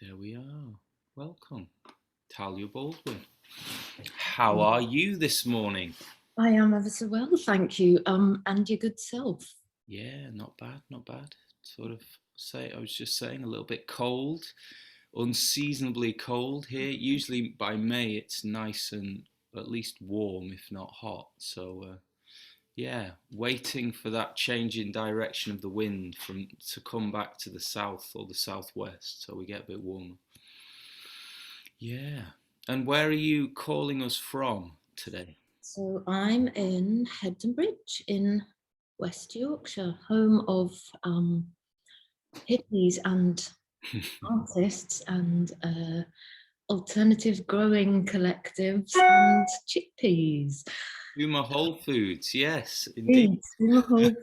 There we are. Welcome, Talya Baldwin. How are you this morning? I am ever so well, thank you. And your good self. Yeah, not bad, not bad. I was just saying, a little bit cold, unseasonably cold here. Usually by May it's nice and at least warm, if not hot. Yeah, waiting for that change in direction of the wind to come back to the south or the southwest, so we get a bit warmer. Yeah. And where are you calling us from today? So I'm in Hebden Bridge in West Yorkshire, home of hippies and artists and alternative growing collectives and chickpeas. Uma Whole Foods, yes, indeed. Indeed, in the whole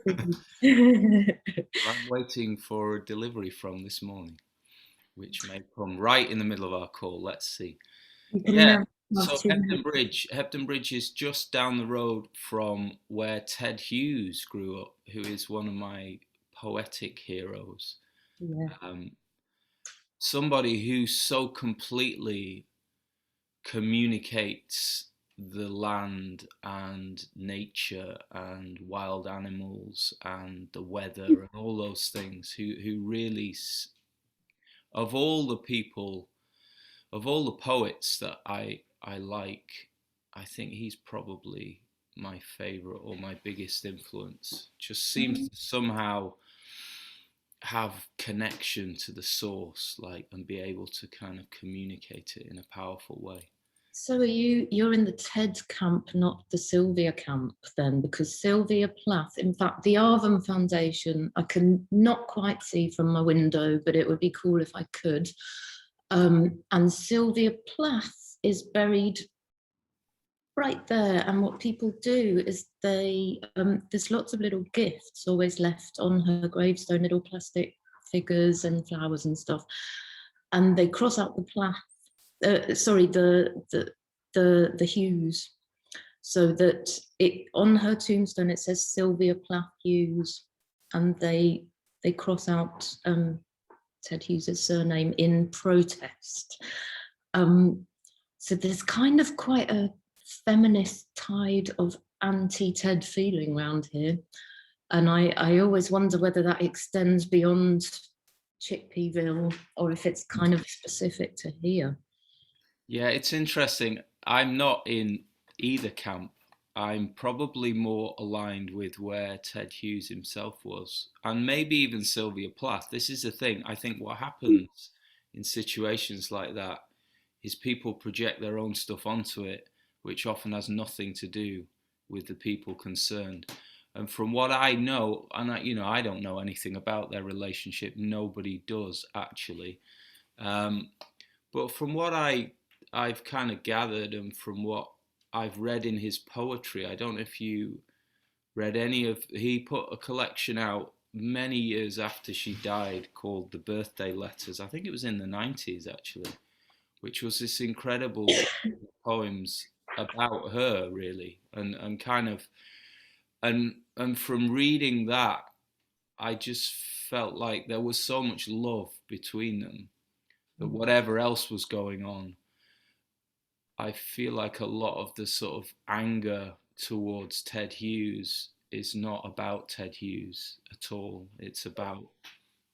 food. I'm waiting for a delivery from this morning, which may come right in the middle of our call. Let's see. You can Yeah, never have so too Hebden many. Bridge. Hebden Bridge is just down the road from where Ted Hughes grew up, who is one of my poetic heroes. Yeah. Um, Somebody who so completely communicates the land and nature and wild animals and the weather and all those things, who really, of all the people, of all the poets that I like, I think he's probably my favorite or my biggest influence. Just seems to somehow have connection to the source, like, and be able to kind of communicate it in a powerful way. So you're in the TED camp, not the Sylvia camp then, because Sylvia Plath, in fact, the Arvum Foundation, I can not quite see from my window, but it would be cool if I could. And Sylvia Plath is buried right there. And what people do is there's lots of little gifts always left on her gravestone, little plastic figures and flowers and stuff. And they cross out the Plath, sorry, the Hughes, so that it on her tombstone it says Sylvia Plath Hughes, and they cross out Ted Hughes's surname in protest. So there's kind of quite a feminist tide of anti-Ted feeling around here, and I always wonder whether that extends beyond Chickpeaville or if it's kind of specific to here. Yeah, it's interesting. I'm not in either camp. I'm probably more aligned with where Ted Hughes himself was, and maybe even Sylvia Plath. This is the thing. I think what happens in situations like that is people project their own stuff onto it, which often has nothing to do with the people concerned. And from what I know, and I don't know anything about their relationship. Nobody does actually. Um, but from what I've kind of gathered, and from what I've read in his poetry, I don't know if you read any of. He put a collection out many years after she died called The Birthday Letters. I think it was in the 90s actually, which was this incredible poems about her really, and kind of, and from reading that, I just felt like there was so much love between them that whatever else was going on, I feel like a lot of the sort of anger towards Ted Hughes is not about Ted Hughes at all. It's about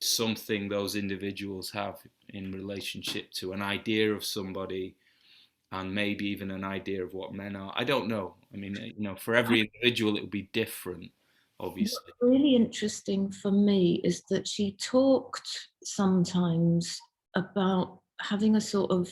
something those individuals have in relationship to an idea of somebody, and maybe even an idea of what men are. I don't know. I mean, for every individual it would be different, obviously. What's really interesting for me is that she talked sometimes about having a sort of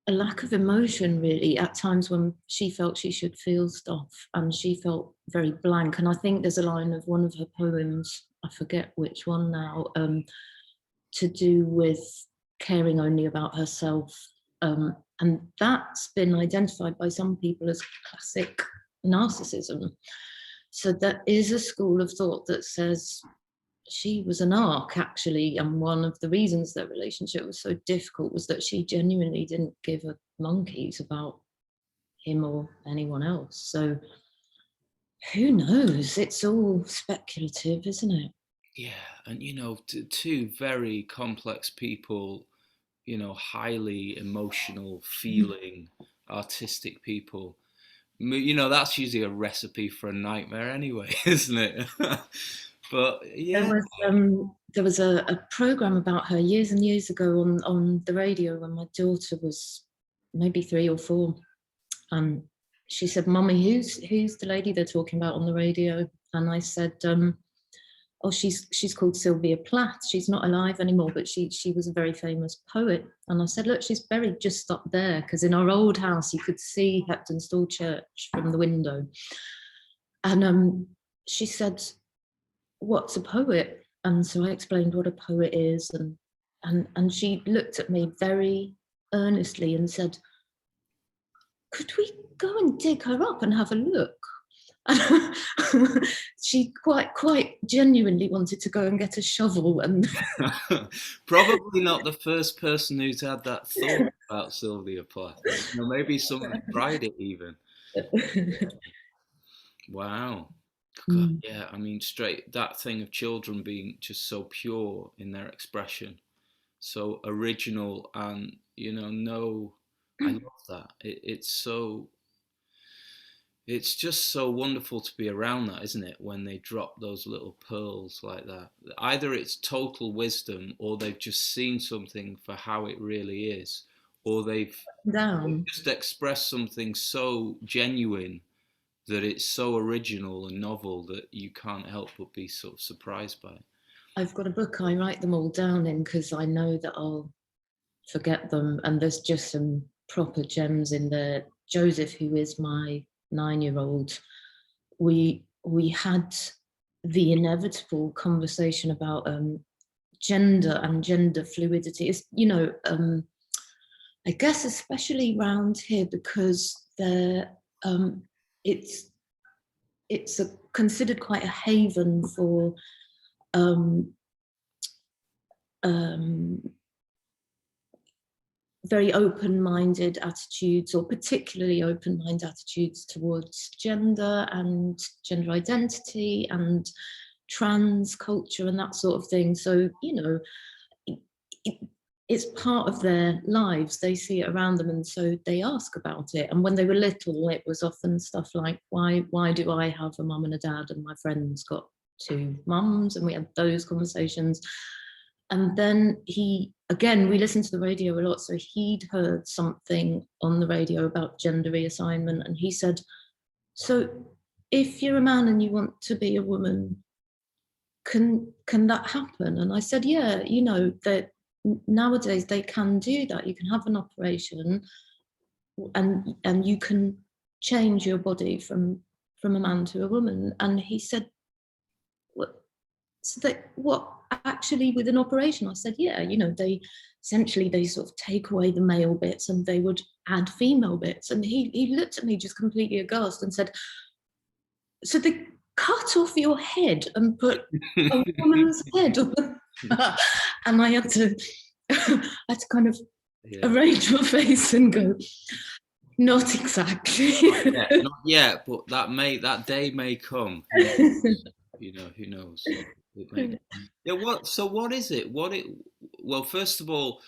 a lack of emotion, really, at times when she felt she should feel stuff and she felt very blank. And I think there's a line of one of her poems, I forget which one now, to do with caring only about herself. And that's been identified by some people as classic narcissism. So there is a school of thought that says she was an arc, actually, and one of the reasons their relationship was so difficult was that she genuinely didn't give a monkeys about him or anyone else. So who knows? It's all speculative, isn't it? Yeah, and two very complex people highly emotional, feeling, artistic people. That's usually a recipe for a nightmare anyway, isn't it? But yeah. There was a program about her years and years ago on the radio when my daughter was maybe 3 or 4. And she said, "Mummy, who's the lady they're talking about on the radio?" And I said, "Oh, she's called Sylvia Plath. She's not alive anymore, but she was a very famous poet." And I said, "Look, she's buried just up there, because in our old house you could see Hebden Church from the window." And she said, "What's a poet?" And so I explained what a poet is, and she looked at me very earnestly and said, "Could we go and dig her up and have a look?" She quite genuinely wanted to go and get a shovel. And probably not the first person who's had that thought about Sylvia Plath. Maybe someone tried it even. Wow. God, yeah, I mean, straight that thing of children being just so pure in their expression, so original, and I love that. It's just so wonderful to be around that, isn't it? When they drop those little pearls like that. Either it's total wisdom, or they've just seen something for how it really is, or they've just expressed something so genuine that it's so original and novel that you can't help but be sort of surprised by it. I've got a book I write them all down in, because I know that I'll forget them, and there's just some proper gems in there. Joseph, who is my 9-year-old, we had the inevitable conversation about gender and gender fluidity. It's, I guess especially around here, because it's considered quite a haven for very open-minded attitudes, or particularly open-minded attitudes towards gender and gender identity and trans culture and that sort of thing. So, it's part of their lives. They see it around them, and so they ask about it. And when they were little, it was often stuff like, why do I have a mum and a dad and my friend's got 2 mums? And we had those conversations. And then we listened to the radio a lot, so he'd heard something on the radio about gender reassignment, and he said, "So if you're a man and you want to be a woman, can that happen?" And I said, "Yeah, that nowadays they can do that. You can have an operation and you can change your body from a man to a woman." And he said, "What? So that what actually with an operation?" I said, "Yeah, they essentially sort of take away the male bits and they would add female bits." And he looked at me just completely aghast and said, "So they cut off your head and put a woman's head on?" And I had to kind of arrange my face and go, "Not exactly." Not yet, but that day may come. Who knows? What is it? Well, first of all,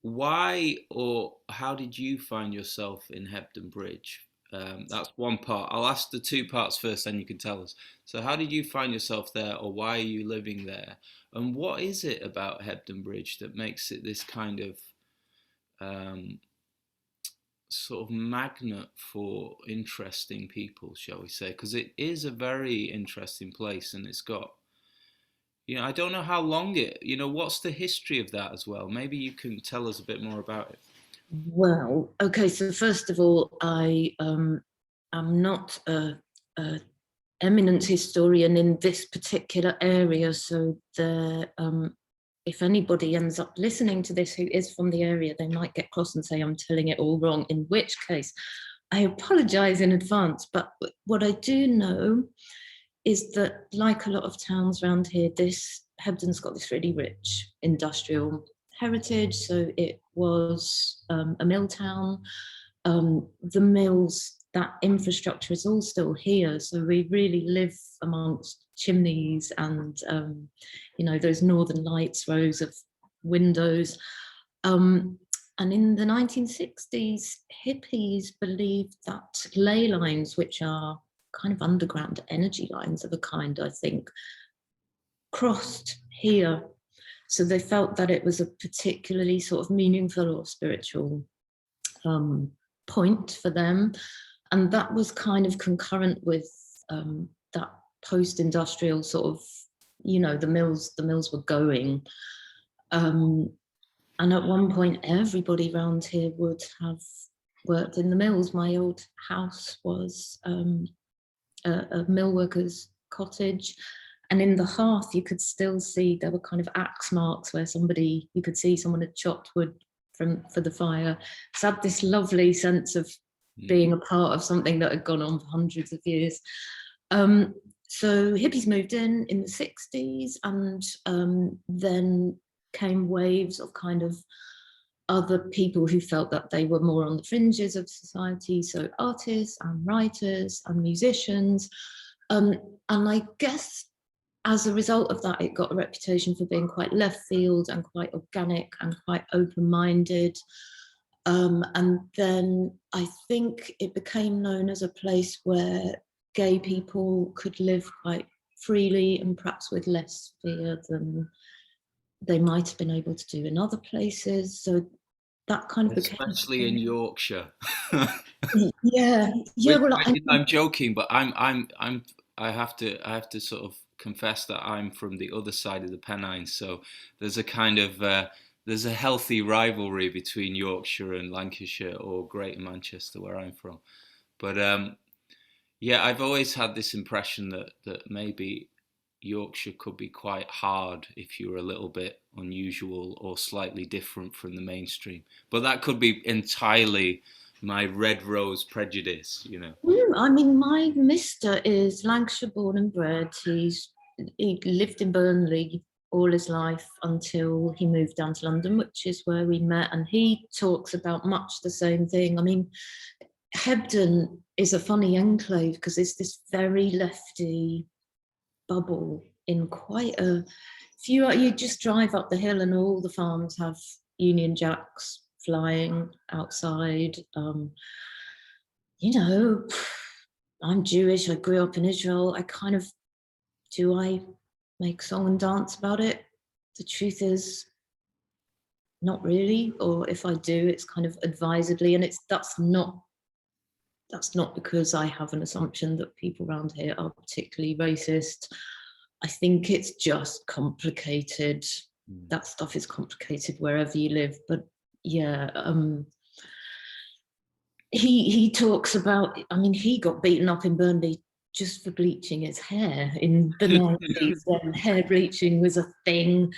why or how did you find yourself in Hebden Bridge? That's one part. I'll ask the 2 parts first, then you can tell us. So how did you find yourself there, or why are you living there? And what is it about Hebden Bridge that makes it this kind of sort of magnet for interesting people, shall we say? Because it is a very interesting place, and it's got, I don't know how long what's the history of that as well? Maybe you can tell us a bit more about it. Well, okay, so first of all, I am not a eminent historian in this particular area, so if anybody ends up listening to this who is from the area, they might get cross and say I'm telling it all wrong, in which case I apologise in advance. But what I do know is that, like a lot of towns around here, Hebden's got this really rich industrial heritage. So it was a mill town. The mills, that infrastructure is all still here. So we really live amongst chimneys and, those northern lights, rows of windows. And in the 1960s, hippies believed that ley lines, which are kind of underground energy lines of a kind, I think, crossed here. So they felt that it was a particularly sort of meaningful or spiritual point for them. And that was kind of concurrent with that post-industrial sort of, you know, the mills were going. And at one point, everybody around here would have worked in the mills. My old house was a mill worker's cottage. And in the hearth, you could still see there were kind of axe marks where you could see someone had chopped wood for the fire. So I had this lovely sense of being a part of something that had gone on for hundreds of years. So hippies moved in the 60s, and then came waves of kind of other people who felt that they were more on the fringes of society. So artists and writers and musicians. And I guess as a result of that, it got a reputation for being quite left field and quite organic and quite open-minded. And then I think it became known as a place where gay people could live quite freely and perhaps with less fear than they might have been able to do in other places. So that kind of became, especially in Yorkshire. yeah. Well, I'm joking, but I have to sort of confess that I'm from the other side of the Pennines, so there's a kind of there's a healthy rivalry between Yorkshire and Lancashire or Greater Manchester, where I'm from. But yeah, I've always had this impression that maybe Yorkshire could be quite hard if you were a little bit unusual or slightly different from the mainstream. But that could be entirely my red rose prejudice, you know. I mean, my mister is Lancashire born and bred. He lived in Burnley all his life until he moved down to London, which is where we met. And he talks about much the same thing. I mean, Hebden is a funny enclave because it's this very lefty bubble in quite a few. You just drive up the hill and all the farms have Union Jacks flying outside. You know, I'm Jewish, I grew up in Israel. Do I make song and dance about it? The truth is, not really. Or if I do, it's kind of advisedly, and that's not because I have an assumption that people around here are particularly racist. I think it's just complicated. That stuff is complicated wherever you live. But yeah, he talks about, I mean, he got beaten up in Burnley just for bleaching his hair in the 90s when hair bleaching was a thing.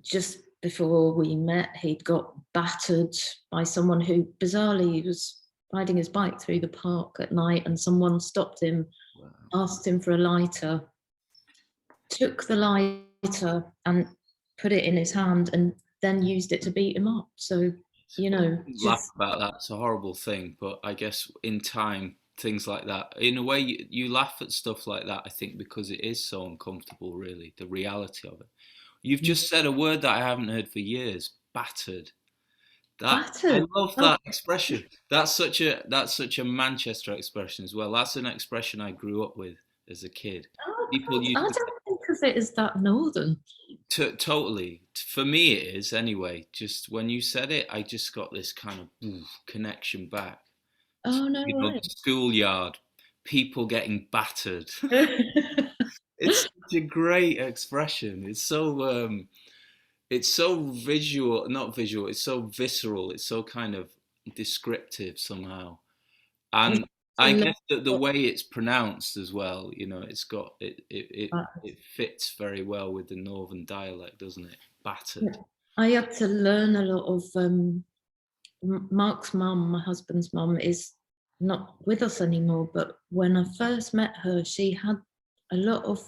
Just before we met, he'd got battered by someone who bizarrely was riding his bike through the park at night, and someone stopped him, asked him for a lighter, took the lighter and put it in his hand, and then used it to beat him up. So, you know, laugh about that. It's a horrible thing, but I guess in time, things like that, in a way, you laugh at stuff like that, I think, because it is so uncomfortable, really, the reality of it. You've just said a word that I haven't heard for years: battered. I love that expression. That's such a Manchester expression as well. That's an expression I grew up with as a kid. People I don't think of it as that northern. Totally. For me, it is anyway. Just when you said it, I just got this kind of connection back. Oh no The schoolyard, people getting battered. It's such a great expression. It's so visual, not visual. It's so visceral. It's so kind of descriptive somehow, and I guess that the way it's pronounced as well. You know, it fits very well with the northern dialect, doesn't it? Battered. I had to learn a lot of. Mark's mum, my husband's mum, is not with us anymore, but when I first met her, she had a lot of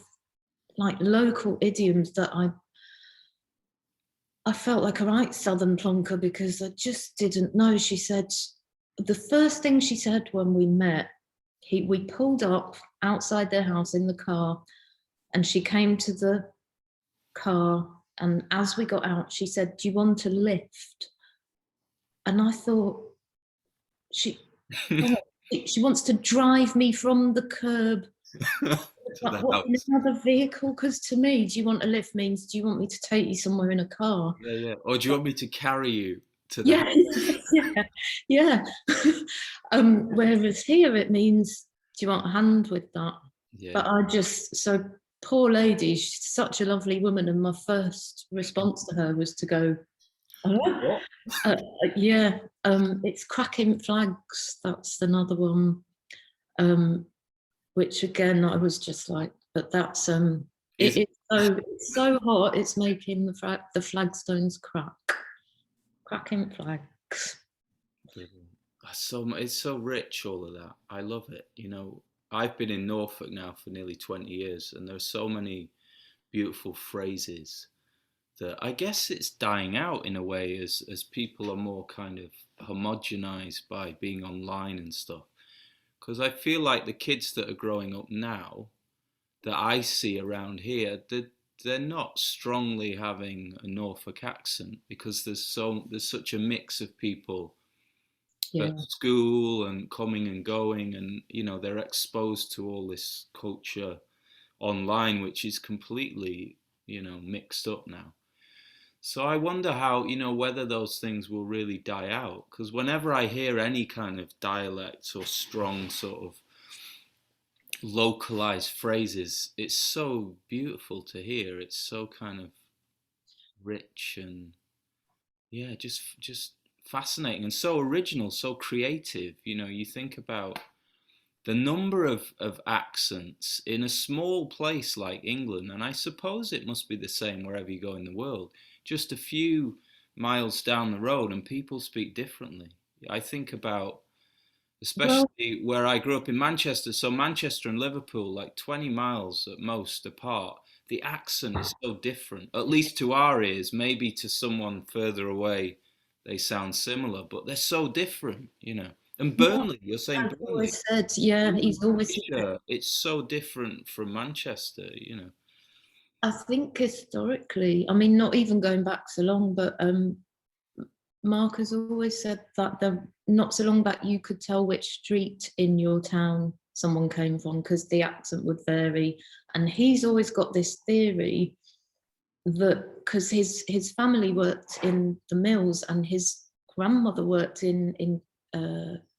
like local idioms that I felt like a right southern plonker because I just didn't know. She said, the first thing she said when we met, we pulled up outside their house in the car, and she came to the car And as we got out, she said, "Do you want a lift?" And I thought, she oh, she wants to drive me from the curb To the what, in house. another vehicle? Because to me, "Do you want a lift?" means, "Do you want me to take you somewhere in a car?" Yeah, yeah. Or do you want me to carry you to the Yeah, yeah, yeah. Whereas here it means, "Do you want a hand with that?" Yeah. But I just, so poor lady, she's such a lovely woman, and my first response to her was to go, "Oh, yeah." It's cracking flags. That's another one. Which again, I was just like, but that's Is it's so hot. It's making the flagstones crack, cracking flags. it's so rich, all of that. I love it. I've been in Norfolk now for nearly 20 years, and there are so many beautiful phrases that I guess it's dying out in a way as people are more kind of homogenized by being online and stuff. Because I feel like the kids that are growing up now that I see around here, they're not strongly having a Norfolk accent because there's such a mix of people Yeah. at school and coming and going, and they're exposed to all this culture online, which is completely mixed up now. So I wonder how, whether those things will really die out. Because whenever I hear any kind of dialect or strong sort of localized phrases, it's so beautiful to hear. It's so kind of rich and yeah, just fascinating and so original, so creative. You think about the number of accents in a small place like England, and I suppose it must be the same wherever you go in the world. Just a few miles down the road, and people speak differently. I think about, Well, especially where I grew up in Manchester. So Manchester and Liverpool, like 20 miles at most apart. The accent is so different, at least to our ears. Maybe to someone further away, they sound similar, but they're so different. And Burnley, you're saying I've Burnley. always said, yeah, he's always said, Yorkshire, it's so different from Manchester. I think historically, I mean, not even going back so long, but Mark has always said that not so long back you could tell which street in your town someone came from because the accent would vary. And he's always got this theory that because his family worked in the mills and his grandmother worked in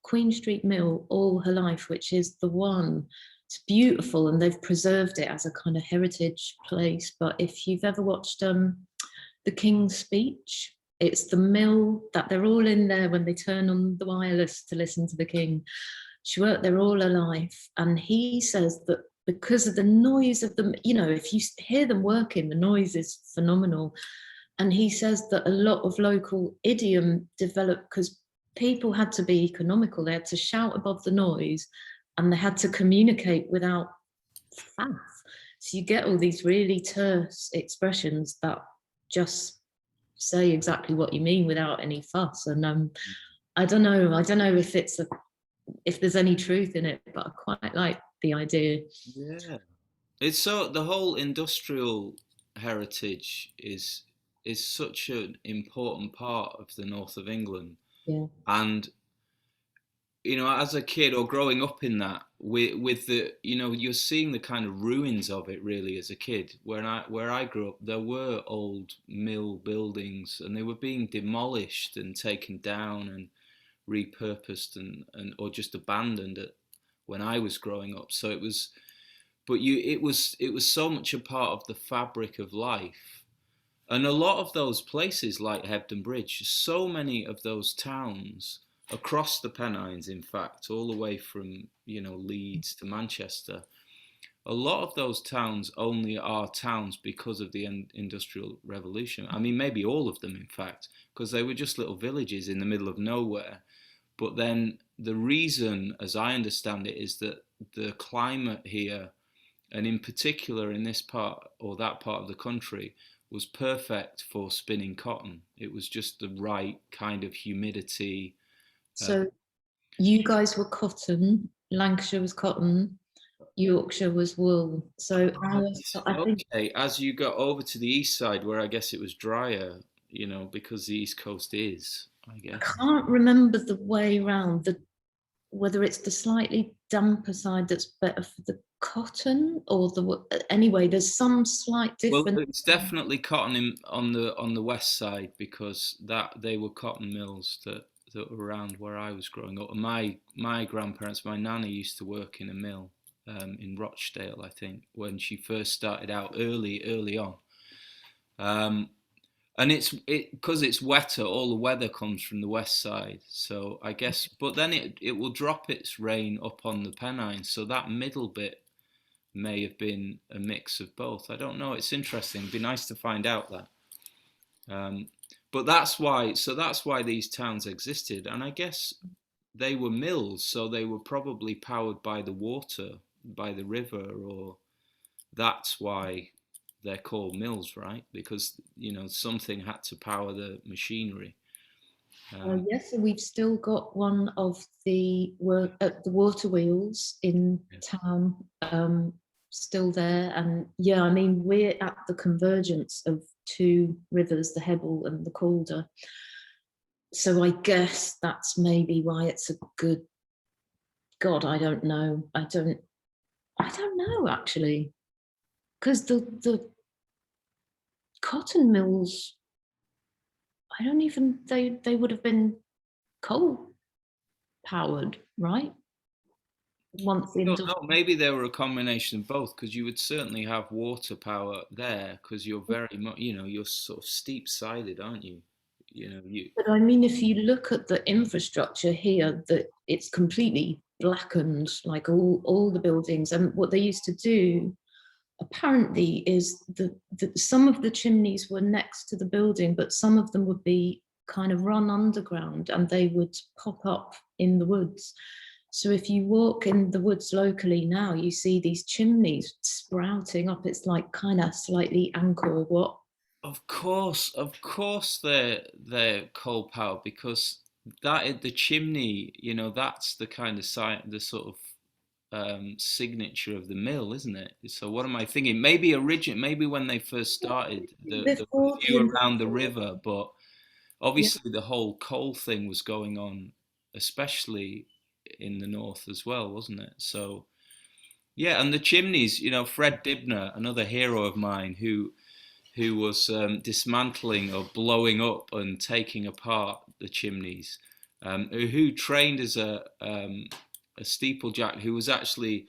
Queen Street Mill all her life, which is the one. It's beautiful, and they've preserved it as a kind of heritage place. But if you've ever watched The King's Speech, it's the mill that they're all in there when they turn on the wireless to listen to the King. She worked there all her life, and he says that because of the noise of them, if you hear them working, the noise is phenomenal. And he says that a lot of local idiom developed because people had to be economical. They had to shout above the noise, and they had to communicate without faff. So you get all these really terse expressions that just say exactly what you mean without any fuss. And I don't know if there's any truth in it, but I quite like the idea. Yeah. It's so the whole industrial heritage is such an important part of the north of England. Yeah. And as a kid or growing up in that, with the, you're seeing the kind of ruins of it really as a kid. Where I grew up, there were old mill buildings, and they were being demolished and taken down and repurposed and or just abandoned when I was growing up. So it was, but it was so much a part of the fabric of life. And a lot of those places like Hebden Bridge, so many of those towns across the Pennines, in fact, all the way from, Leeds to Manchester, a lot of those towns only are towns because of the Industrial Revolution. I mean, maybe all of them, in fact, because they were just little villages in the middle of nowhere. But then the reason, as I understand it, is that the climate here, and in particular in this part or that part of the country, was perfect for spinning cotton. It was just the right kind of humidity. Uh, So you guys were cotton, Lancashire was cotton. Yorkshire was wool. So I think Okay, as you got over to the east side, where I guess it was drier, because the east coast is, I I guess. can't remember the way round, whether it's the slightly damper side that's better for the cotton or anyway, there's some slight Well, difference. it's definitely cotton on the west side because that they were cotton mills that were around where I was growing up. And my grandparents, my nana used to work in a mill in Rochdale, I think, when she first started out early on. Um, and it because it's wetter, all the weather comes from the west side. So I guess, but then it will drop its rain up on the Pennines, so that middle bit may have been a mix of both. I don't know. It's interesting. It'd be nice to find out that. Um, but that's why. So that's why these towns existed, and I guess they were mills, so they were probably powered by the water, by the river, or that's why they're called mills, right? Because something had to power the machinery. Yes, and we've still got one of the water wheels in Yeah. town, still there. And yeah, I mean, we're at the convergence of two rivers, the Hebble and the Calder. So I guess that's maybe why it's a good. God, I don't know. I don't know actually, because the cotton mills, I don't even they would have been coal powered, right? Once the I don't industry. know. Maybe they were a combination of both, because you would certainly have water power there, because you're very much, you're sort of steep sided, aren't you? You. But I mean, if you look at the infrastructure here, that it's completely blackened, like all the buildings. And what they used to do, apparently, is that some of the chimneys were next to the building, but some of them would be kind of run underground, and they would pop up in the woods. So if you walk in the woods locally now, you see these chimneys sprouting up. It's like kind of slightly Angkor Wat. Of course, they're coal power, because that is the chimney. That's the kind of the sort of signature of the mill, isn't it? So what am I thinking? Maybe when they first started, the Before few the around the river, but yeah, obviously the whole coal thing was going on, especially in the north as well, wasn't it? So yeah, and the chimneys. Fred Dibnah, another hero of mine, who was dismantling or blowing up and taking apart the chimneys, who trained as a steeplejack, who was actually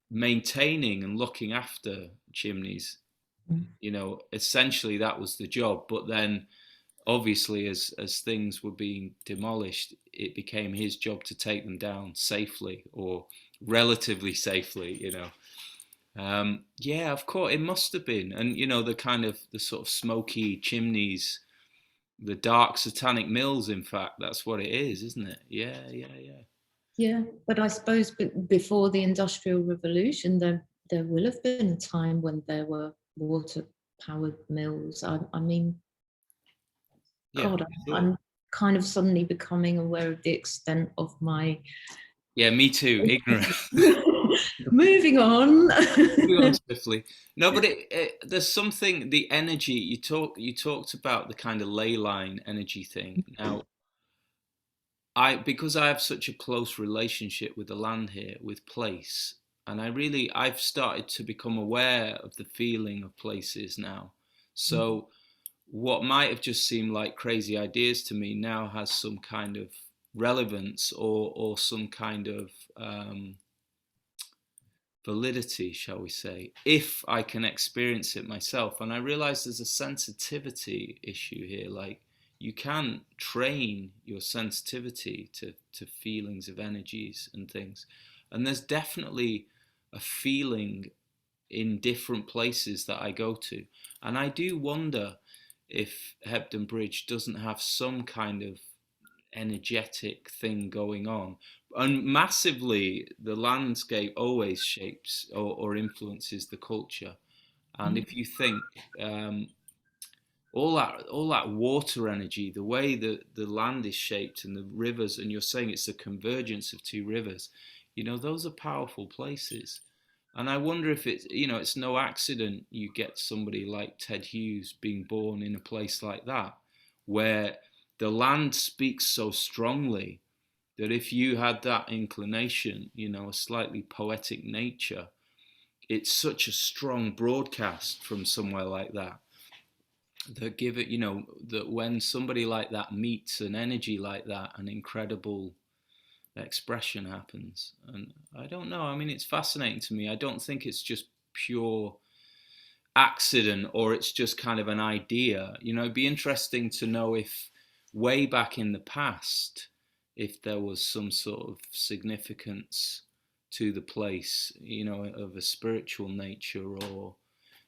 maintaining and looking after chimneys. Essentially that was the job. But then, obviously, as things were being demolished, it became his job to take them down safely, or relatively safely. Yeah, of course, it must have been. And the sort of smoky chimneys, the dark satanic mills. In fact, that's what it is, isn't it? Yeah, yeah, yeah. yeah, but I suppose before the Industrial Revolution, there will have been a time when there were water-powered mills. I mean, Yeah, God, sure. I'm kind of suddenly becoming aware of the extent of my. Yeah, me too. Ignorant. Moving on. Moving on swiftly. No, but there's something. The energy you talked about, the kind of ley line energy thing. Now, because I have such a close relationship with the land here, with place, and I've started to become aware of the feeling of places now. So what might have just seemed like crazy ideas to me now has some kind of relevance, or some kind of validity, shall we say, if I can experience it myself. And I realize there's a sensitivity issue here. Like, you can train your sensitivity to feelings of energies and things. And there's definitely a feeling in different places that I go to. And I do wonder if Hebden Bridge doesn't have some kind of energetic thing going on. And massively, the landscape always shapes or influences the culture. And if you think all that water energy, the way that the land is shaped and the rivers, and you're saying it's a convergence of two rivers, those are powerful places. And I wonder if it's no accident you get somebody like Ted Hughes being born in a place like that, where the land speaks so strongly that if you had that inclination, a slightly poetic nature, it's such a strong broadcast from somewhere like that, that give it, that when somebody like that meets an energy like that, an incredible expression happens. And I don't know, I mean, it's fascinating to me. I don't think it's just pure accident, or it's just kind of an idea. It'd be interesting to know if way back in the past, if there was some sort of significance to the place, of a spiritual nature, or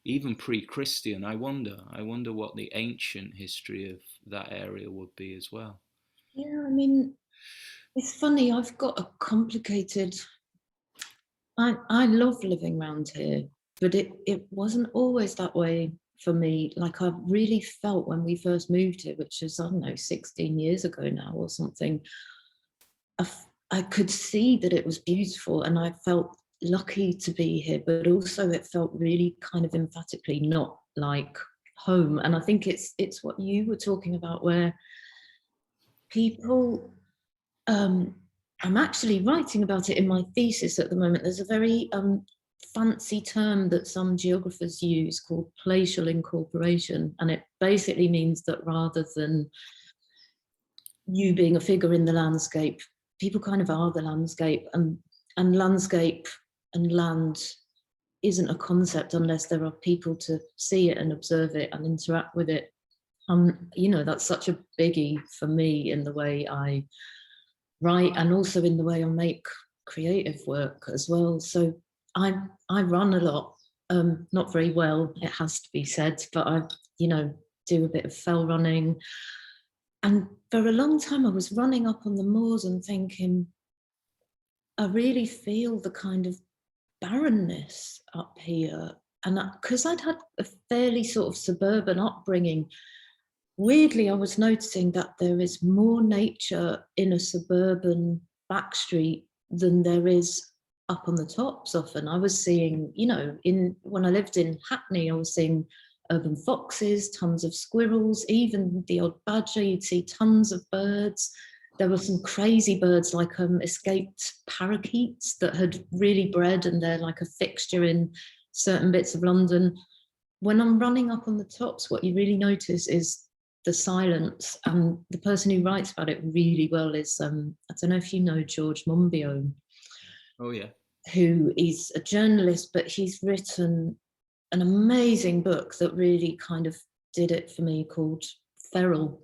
even pre-Christian. I wonder what the ancient history of that area would be as well. Yeah, I mean, it's funny, I've got a complicated, I love living around here, but it wasn't always that way for me. Like, I really felt when we first moved here, which is, I don't know, 16 years ago now or something, I could see that it was beautiful, and I felt lucky to be here, but also it felt really kind of emphatically not like home. And I think it's what you were talking about, where people, I'm actually writing about it in my thesis at the moment. There's a very fancy term that some geographers use called placial incorporation, and it basically means that rather than you being a figure in the landscape, people kind of are the landscape, and landscape and land isn't a concept unless there are people to see it and observe it and interact with it. That's such a biggie for me in the way I write, and also in the way I make creative work as well. So I run a lot, not very well, it has to be said, but I do a bit of fell running. And for a long time I was running up on the moors and thinking, I really feel the kind of barrenness up here. And because I'd had a fairly sort of suburban upbringing, weirdly, I was noticing that there is more nature in a suburban backstreet than there is up on the tops often. I was seeing, when I lived in Hackney, I was seeing urban foxes, tons of squirrels, even the odd badger. You'd see tons of birds. There were some crazy birds like escaped parakeets that had really bred, and they're like a fixture in certain bits of London. When I'm running up on the tops, what you really notice is the silence. And the person who writes about it really well is, I don't know if you know George Monbiot. Oh, yeah. Who is a journalist, but he's written an amazing book that really kind of did it for me, called Feral.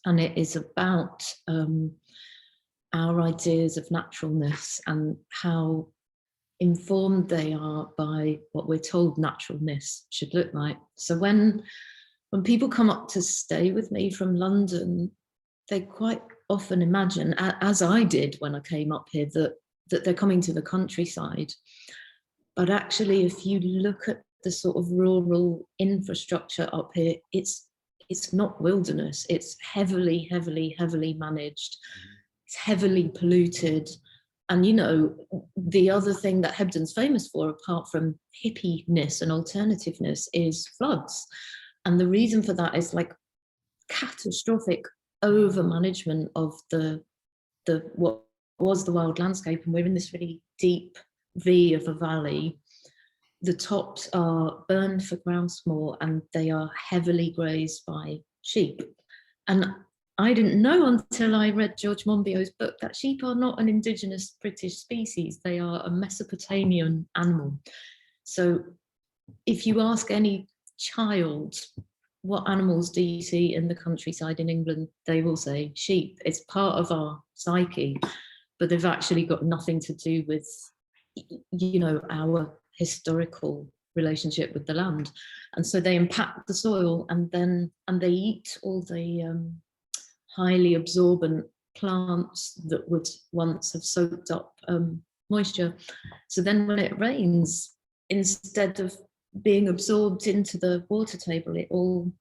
And it is about our ideas of naturalness and how informed they are by what we're told naturalness should look like. So when people come up to stay with me from London, they quite often imagine, as I did when I came up here, that they're coming to the countryside. But actually, if you look at the sort of rural infrastructure up here, it's not wilderness. It's heavily, heavily, heavily managed. It's heavily polluted. And, the other thing that Hebden's famous for, apart from hippiness and alternativeness, is floods. And the reason for that is like catastrophic over-management of the what was the wild landscape. And we're in this really deep V of a valley. The tops are burned for grouse moor, and they are heavily grazed by sheep. And I didn't know until I read George Monbiot's book that sheep are not an indigenous British species. They are a Mesopotamian animal. So if you ask any child, what animals do you see in the countryside in England, they will say sheep. It's part of our psyche, but they've actually got nothing to do with, our historical relationship with the land. And so they impact the soil, and they eat all the highly absorbent plants that would once have soaked up moisture. So then when it rains, instead of being absorbed into the water table, it all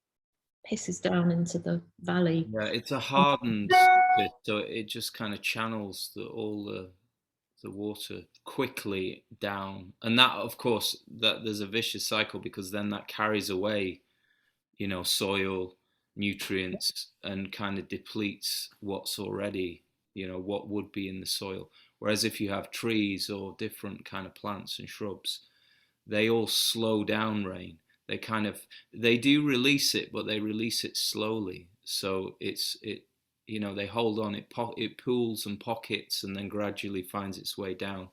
pisses down into the valley. Yeah, it's a hardened pit, so it just kind of channels all the the water quickly down, and that, of course, that there's a vicious cycle, because then that carries away, soil nutrients, and kind of depletes what's already, what would be in the soil. Whereas if you have trees or different kind of plants and shrubs, they all slow down rain. They do release it, but they release it slowly. So they hold on. It pools and pockets, and then gradually finds its way down,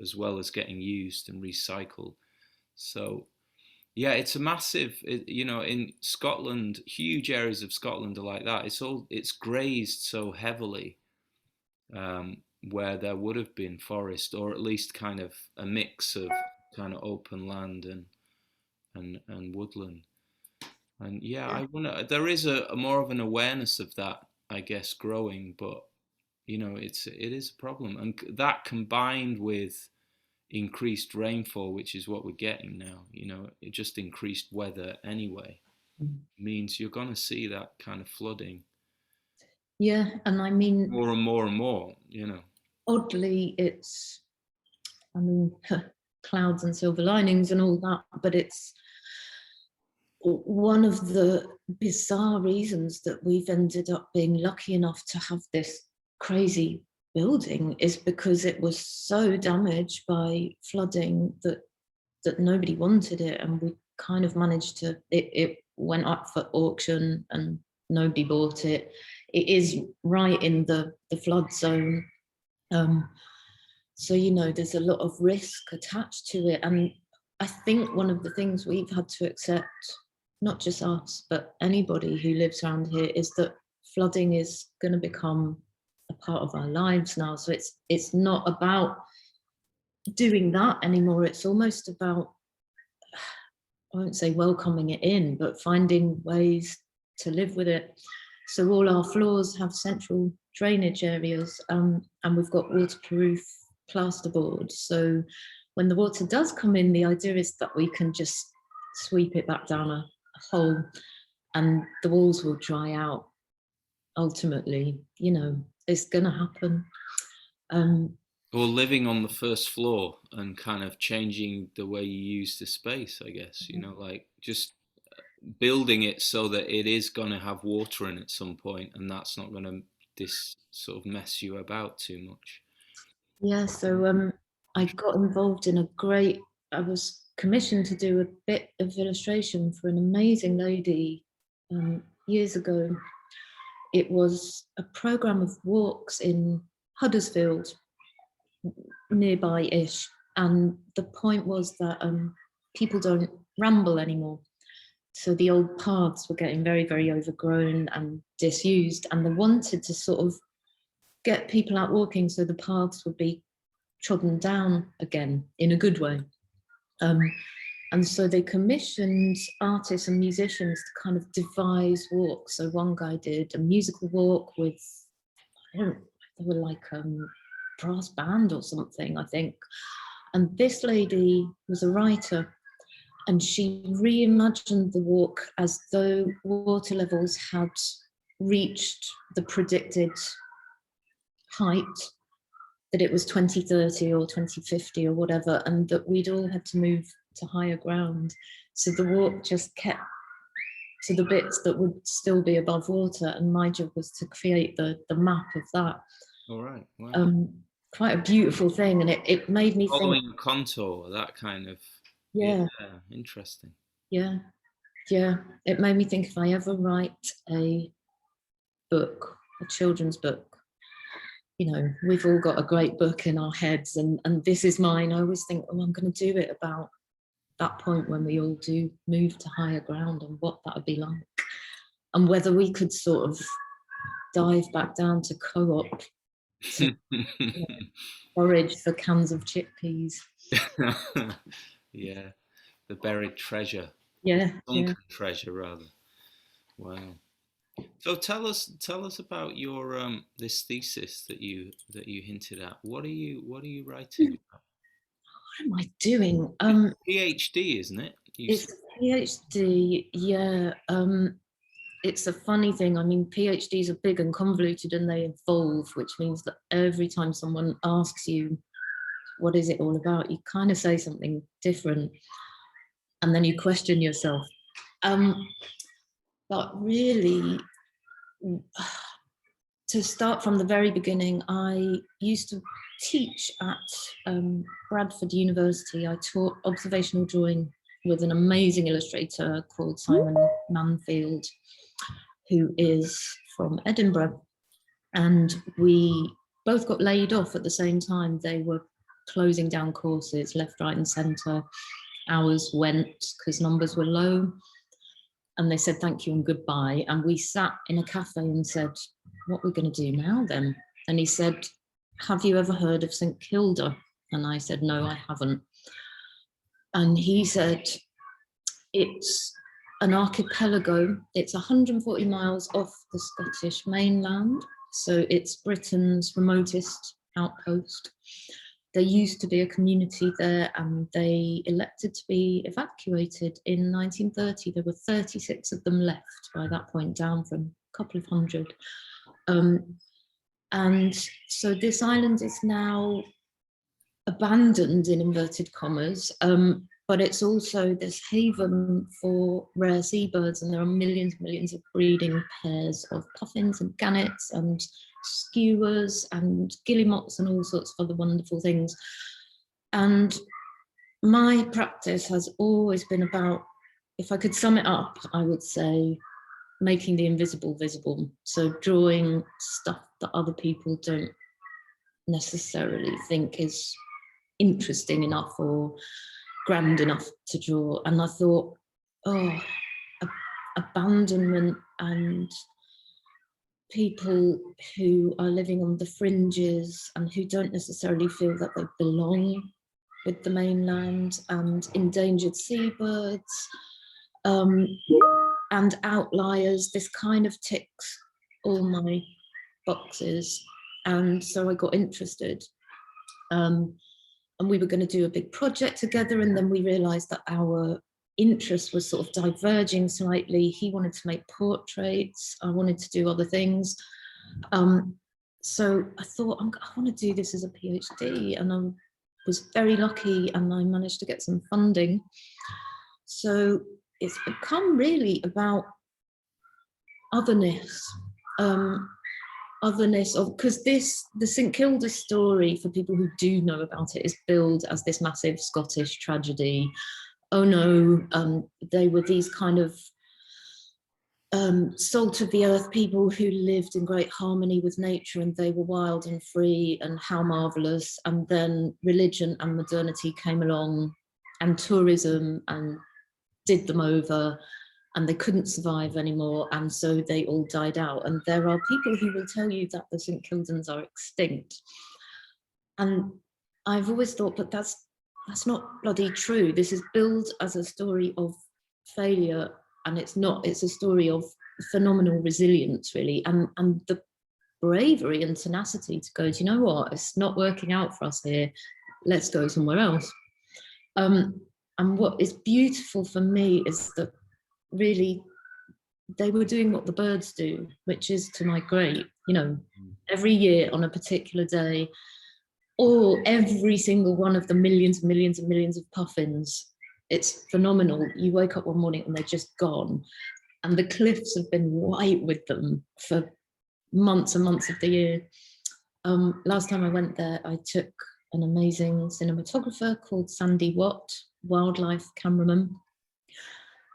as well as getting used and recycled. So yeah, it's a massive. In Scotland, huge areas of Scotland are like that. It's grazed so heavily, where there would have been forest, or at least kind of a mix of kind of open land and woodland. And yeah, I wonder, there is a more of an awareness of that, I guess, growing, but it is a problem, and that combined with increased rainfall, which is what we're getting now, it just increased weather anyway, means you're going to see that kind of flooding. Yeah, and I mean, more and more and more, oddly, it's, I mean, clouds and silver linings and all that, but it's one of the bizarre reasons that we've ended up being lucky enough to have this crazy building is because it was so damaged by flooding that nobody wanted it, and we kind of managed to, it went up for auction and nobody bought it. It is right in the flood zone, so there's a lot of risk attached to it. And I think one of the things we've had to accept, not just us but anybody who lives around here, is that flooding is going to become a part of our lives now. So it's not about doing that anymore. It's almost about, I won't say welcoming it in, but finding ways to live with it. So all our floors have central drainage areas, and we've got waterproof plasterboard. So when the water does come in, the idea is that we can just sweep it back down a hole, and the walls will dry out. Ultimately, it's going to happen. Or living on the first floor and kind of changing the way you use the space, I guess, like just building it so that it is going to have water in at some point, and that's not going to sort of mess you about too much. Yeah, so I got involved in I was commissioned to do a bit of illustration for an amazing lady years ago. It was a program of walks in Huddersfield, nearby-ish, and the point was that people don't ramble anymore. So the old paths were getting very, very overgrown and disused, and they wanted to sort of get people out walking so the paths would be trodden down again in a good way. And so they commissioned artists and musicians to kind of devise walks. So one guy did a musical walk with, they were like brass band or something, I think. And this lady was a writer, and she reimagined the walk as though water levels had reached the predicted height, that it was 2030 or 2050 or whatever, and that we'd all had to move to higher ground. So the walk just kept to the bits that would still be above water, and my job was to create the map of that. All right. Wow. Quite a beautiful thing, and it made me following think, contour, that kind of, yeah, interesting. Yeah, it made me think, if I ever write a book, a children's book, we've all got a great book in our heads, and this is mine. I always think, I'm going to do it about that point when we all do move to higher ground, and what that would be like, and whether we could sort of dive back down to co-op to forage for cans of chickpeas. Yeah, the buried treasure. Yeah, sunken treasure, rather. Wow. So tell us about your this thesis that you hinted at. What are you writing about? What am I doing? PhD, isn't it? It's a PhD, yeah. It's a funny thing. I mean, PhDs are big and convoluted, and they evolve, which means that every time someone asks you what is it all about? You kind of say something different, and then you question yourself. But really, to start from the very beginning, I used to teach at Bradford University. I taught observational drawing with an amazing illustrator called Simon Manfield, who is from Edinburgh. And we both got laid off at the same time. They were closing down courses left, right, and centre. Hours went because numbers were low. And they said thank you and goodbye. And we sat in a cafe and said, what are we going to do now then? And he said, have you ever heard of St Kilda? And I said, no, I haven't. And he said, it's an archipelago. It's 140 miles off the Scottish mainland. So it's Britain's remotest outpost. There used to be a community there, and they elected to be evacuated in 1930. There were 36 of them left by that point, down from a couple of hundred. And so this island is now abandoned, in inverted commas, but it's also this haven for rare seabirds, and there are millions and millions of breeding pairs of puffins and gannets and skewers and guillemots and all sorts of other wonderful things. And my practice has always been about, if I could sum it up, I would say making the invisible visible. So drawing stuff that other people don't necessarily think is interesting enough or grand enough to draw. And I thought, abandonment and people who are living on the fringes and who don't necessarily feel that they belong with the mainland, and endangered seabirds and outliers, this kind of ticks all my boxes. And so I got interested. And we were going to do a big project together, and then we realized that our interest was sort of diverging slightly. He wanted to make portraits, I wanted to do other things. So I thought, I want to do this as a PhD, and I was very lucky and I managed to get some funding. So it's become really about otherness. Otherness of, because the St Kilda story, for people who do know about it, is billed as this massive Scottish tragedy. Oh no, they were these kind of salt of the earth people who lived in great harmony with nature, and they were wild and free, and how marvelous. And then religion and modernity came along, and tourism, and did them over, and they couldn't survive anymore, and so they all died out. And there are people who will tell you that the St Kildans are extinct. And I've always thought, but that's not bloody true. This is billed as a story of failure, and it's not. It's a story of phenomenal resilience, really, and the bravery and tenacity to go, do you know what, it's not working out for us here, let's go somewhere else. And what is beautiful for me is that really they were doing what the birds do, which is to migrate, you know, every year on a particular day. Every single one of the millions and millions and millions of puffins, it's phenomenal. You wake up one morning and they're just gone, and the cliffs have been white with them for months and months of the year. Last time I went there, I took an amazing cinematographer called Sandy Watt, wildlife cameraman,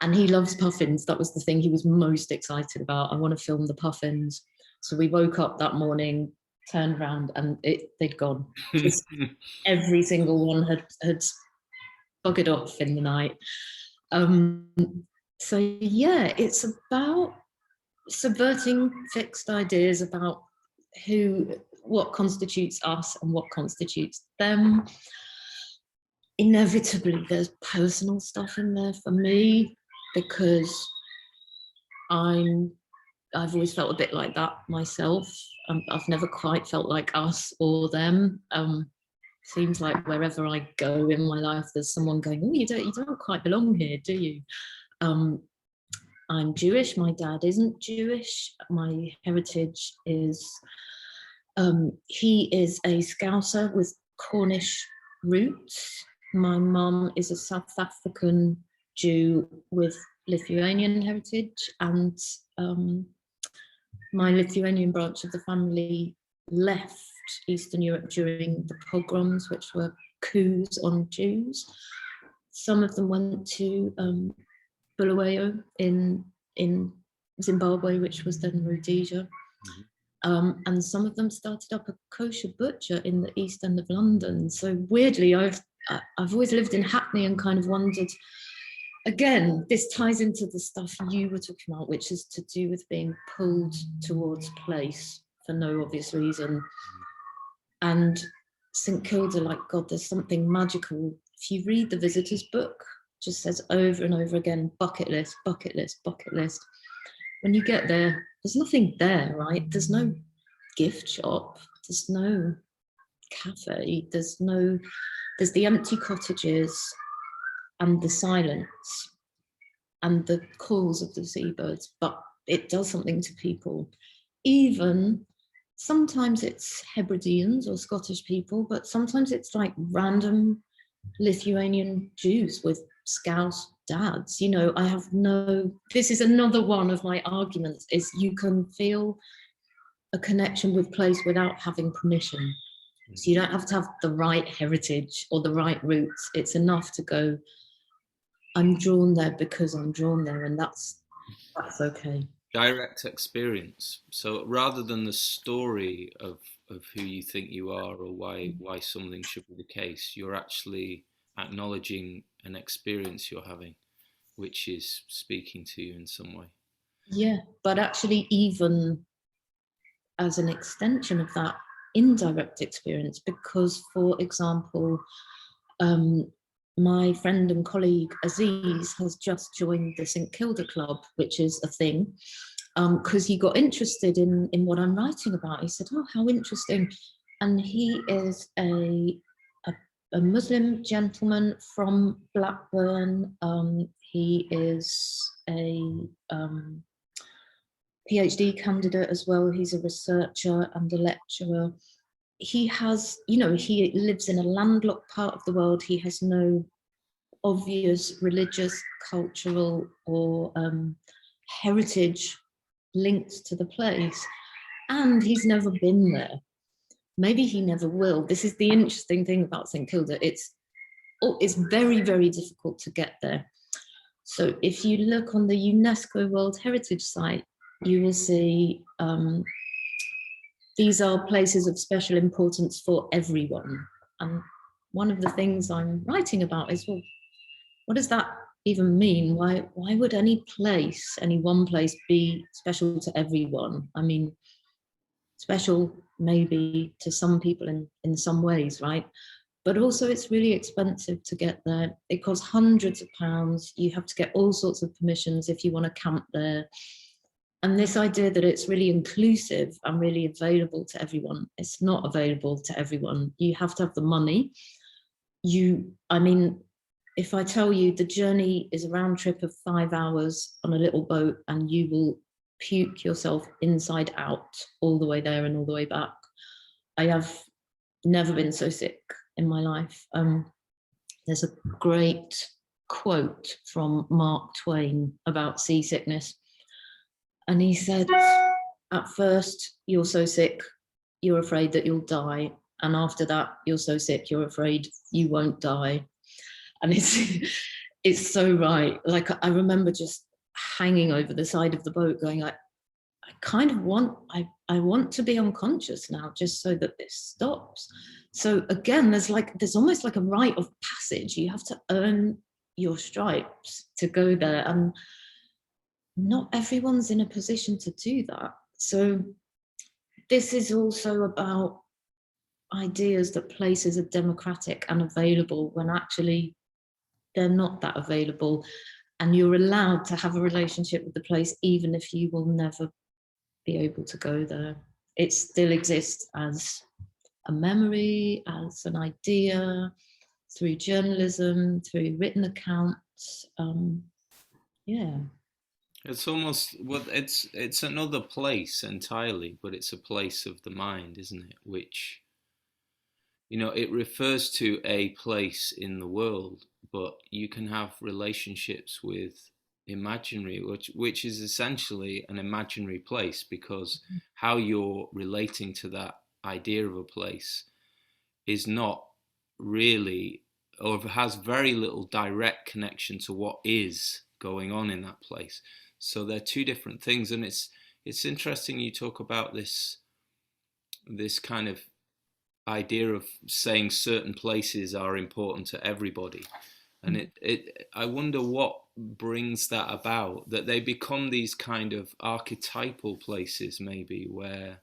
and he loves puffins. That was the thing he was most excited about. I want to film the puffins. So we woke up that morning, turned around, and they'd gone. Just every single one had buggered off in the night. So yeah, it's about subverting fixed ideas about what constitutes us and what constitutes them. Inevitably, there's personal stuff in there for me, because I've always felt a bit like that myself. I've never quite felt like us or them. Seems like wherever I go in my life, there's someone going, oh, you don't quite belong here, do you? I'm Jewish, my dad isn't Jewish. My heritage is, he is a Scouser with Cornish roots. My mum is a South African Jew with Lithuanian heritage, and my Lithuanian branch of the family left Eastern Europe during the pogroms, which were coups on Jews. Some of them went to Bulawayo in Zimbabwe, which was then Rhodesia. And some of them started up a kosher butcher in the East End of London. So weirdly, I've always lived in Hackney and kind of wondered, again, this ties into the stuff you were talking about, which is to do with being pulled towards place for no obvious reason. And St Kilda, like, God, there's something magical. If you read the visitor's book, it just says over and over again, bucket list, bucket list, bucket list. When you get there, there's nothing there, right? There's no gift shop, there's no cafe, there's the empty cottages and the silence and the calls of the seabirds, but it does something to people. Even sometimes it's Hebrideans or Scottish people, but sometimes it's like random Lithuanian Jews with Scouse dads. You know, this is another one of my arguments, is you can feel a connection with place without having permission. So you don't have to have the right heritage or the right roots. It's enough to go, I'm drawn there because I'm drawn there, and that's okay. Direct experience. So rather than the story of who you think you are or why something should be the case, you're actually acknowledging an experience you're having, which is speaking to you in some way. Yeah, but actually, even as an extension of that indirect experience, because, for example, my friend and colleague Aziz has just joined the St Kilda Club, which is a thing, because he got interested in what I'm writing about. He said, oh, how interesting. And he is a Muslim gentleman from Blackburn. He is a PhD candidate as well. He's a researcher and a lecturer. He has, he lives in a landlocked part of the world. He has no obvious religious, cultural, or heritage linked to the place. And he's never been there. Maybe he never will. This is the interesting thing about St Kilda. It's very, very difficult to get there. So if you look on the UNESCO World Heritage site, you will see these are places of special importance for everyone. And one of the things I'm writing about is, well, what does that even mean? Why would any one place be special to everyone? I mean, special maybe to some people in some ways, right? But also it's really expensive to get there. It costs hundreds of pounds. You have to get all sorts of permissions if you want to camp there. And this idea that it's really inclusive and really available to everyone, it's not available to everyone. You have to have the money. If I tell you the journey is a round trip of 5 hours on a little boat and you will puke yourself inside out all the way there and all the way back. I have never been so sick in my life. There's a great quote from Mark Twain about seasickness. And he said, at first, you're so sick, you're afraid that you'll die. And after that, you're so sick, you're afraid you won't die. And it's so right. Like, I remember just hanging over the side of the boat going, I want to be unconscious now just so that this stops. So again, there's almost like a rite of passage. You have to earn your stripes to go there. And not everyone's in a position to do that. So this is also about ideas that places are democratic and available when actually they're not that available. And you're allowed to have a relationship with the place, even if you will never be able to go there. It still exists as a memory, as an idea, through journalism, through written accounts. It's almost, well, it's another place entirely, but it's a place of the mind, isn't it? Which it refers to a place in the world, but you can have relationships with imaginary, which is essentially an imaginary place, because how you're relating to that idea of a place is not really, or has very little direct connection to what is going on in that place. So they're two different things, and it's interesting you talk about this kind of idea of saying certain places are important to everybody. And I wonder what brings that about, that they become these kind of archetypal places, maybe, where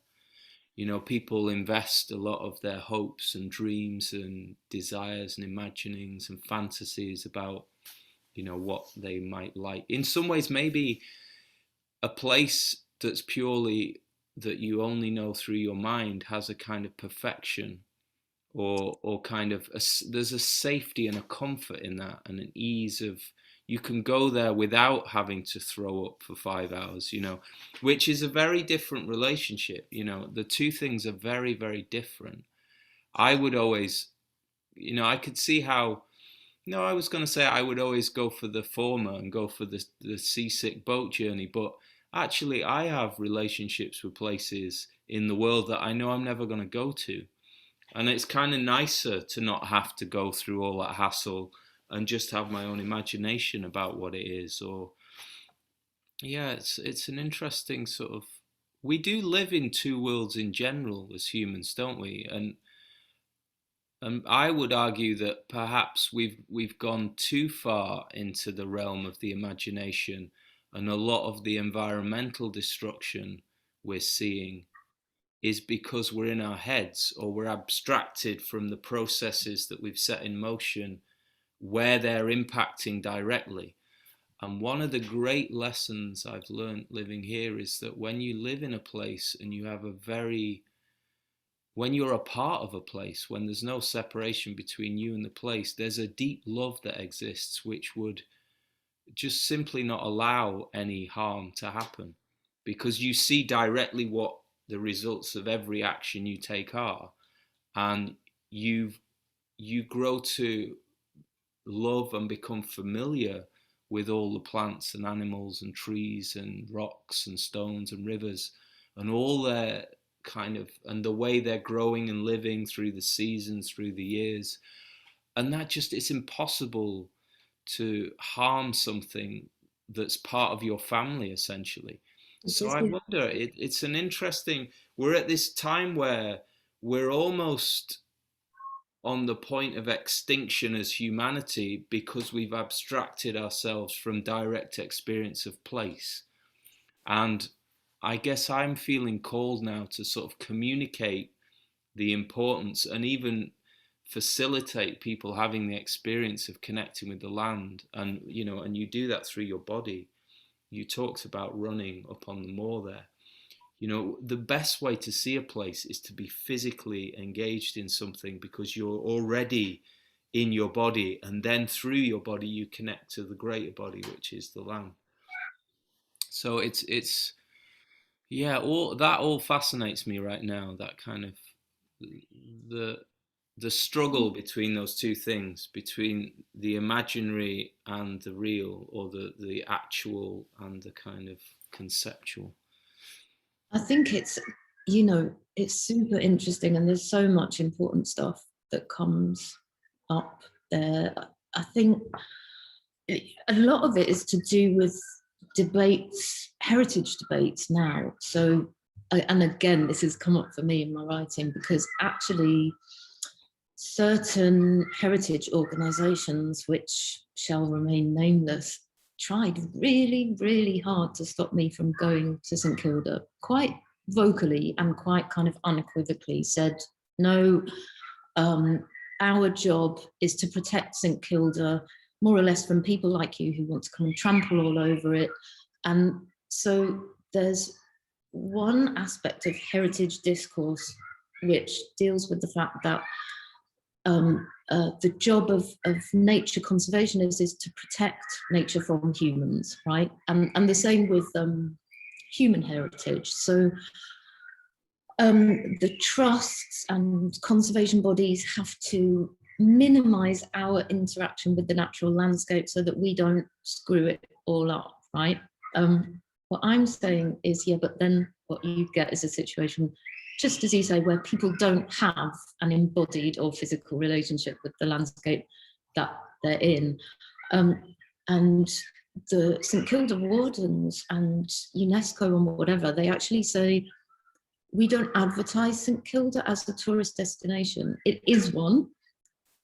people invest a lot of their hopes and dreams and desires and imaginings and fantasies about what they might like. In some ways, maybe a place that's purely that you only know through your mind has a kind of perfection, or kind of there's a safety and a comfort in that, and an ease of, you can go there without having to throw up for 5 hours, which is a very different relationship. The two things are very, very different. I would always, I could see how, no, I was going to say I would always go for the former and go for the seasick boat journey, but actually I have relationships with places in the world that I know I'm never going to go to. And it's kind of nicer to not have to go through all that hassle and just have my own imagination about what it is. Or, yeah, it's an interesting sort of, we do live in two worlds in general as humans, don't we? And I would argue that perhaps we've gone too far into the realm of the imagination, and a lot of the environmental destruction we're seeing is because we're in our heads, or we're abstracted from the processes that we've set in motion where they're impacting directly. And one of the great lessons I've learned living here is that when you live in a place and you have when you're a part of a place, when there's no separation between you and the place, there's a deep love that exists which would just simply not allow any harm to happen, because you see directly what the results of every action you take are, and you grow to love and become familiar with all the plants and animals and trees and rocks and stones and rivers and all their kind of, and the way they're growing and living through the seasons, through the years. And that just, it's impossible to harm something that's part of your family, essentially. So I wonder, it's an interesting, we're at this time where we're almost on the point of extinction as humanity, because we've abstracted ourselves from direct experience of place. And I guess I'm feeling called now to sort of communicate the importance, and even facilitate people having the experience of connecting with the land. And and you do that through your body. You talked about running up on the moor there. The best way to see a place is to be physically engaged in something, because you're already in your body, and then through your body you connect to the greater body, which is the land. So it's yeah, all fascinates me right now, that kind of the the struggle between those two things, between the imaginary and the real, or the actual and the kind of conceptual. I think it's super interesting, and there's so much important stuff that comes up there. I think a lot of it is to do with debates, heritage debates now. So, and again, this has come up for me in my writing, because actually certain heritage organisations, which shall remain nameless, tried really, really hard to stop me from going to St Kilda, quite vocally and quite kind of unequivocally said, no, our job is to protect St Kilda, more or less, from people like you who want to come and trample all over it. And so there's one aspect of heritage discourse which deals with the fact that the job of nature conservationists is to protect nature from humans, right? And the same with human heritage. So The trusts and conservation bodies have to minimize our interaction with the natural landscape so that we don't screw it all up, right? What I'm saying is, yeah, but then what you get is a situation, just as you say, where people don't have an embodied or physical relationship with the landscape that they're in. And the St Kilda wardens and UNESCO and whatever, they actually say, we don't advertise St Kilda as a tourist destination. It is one,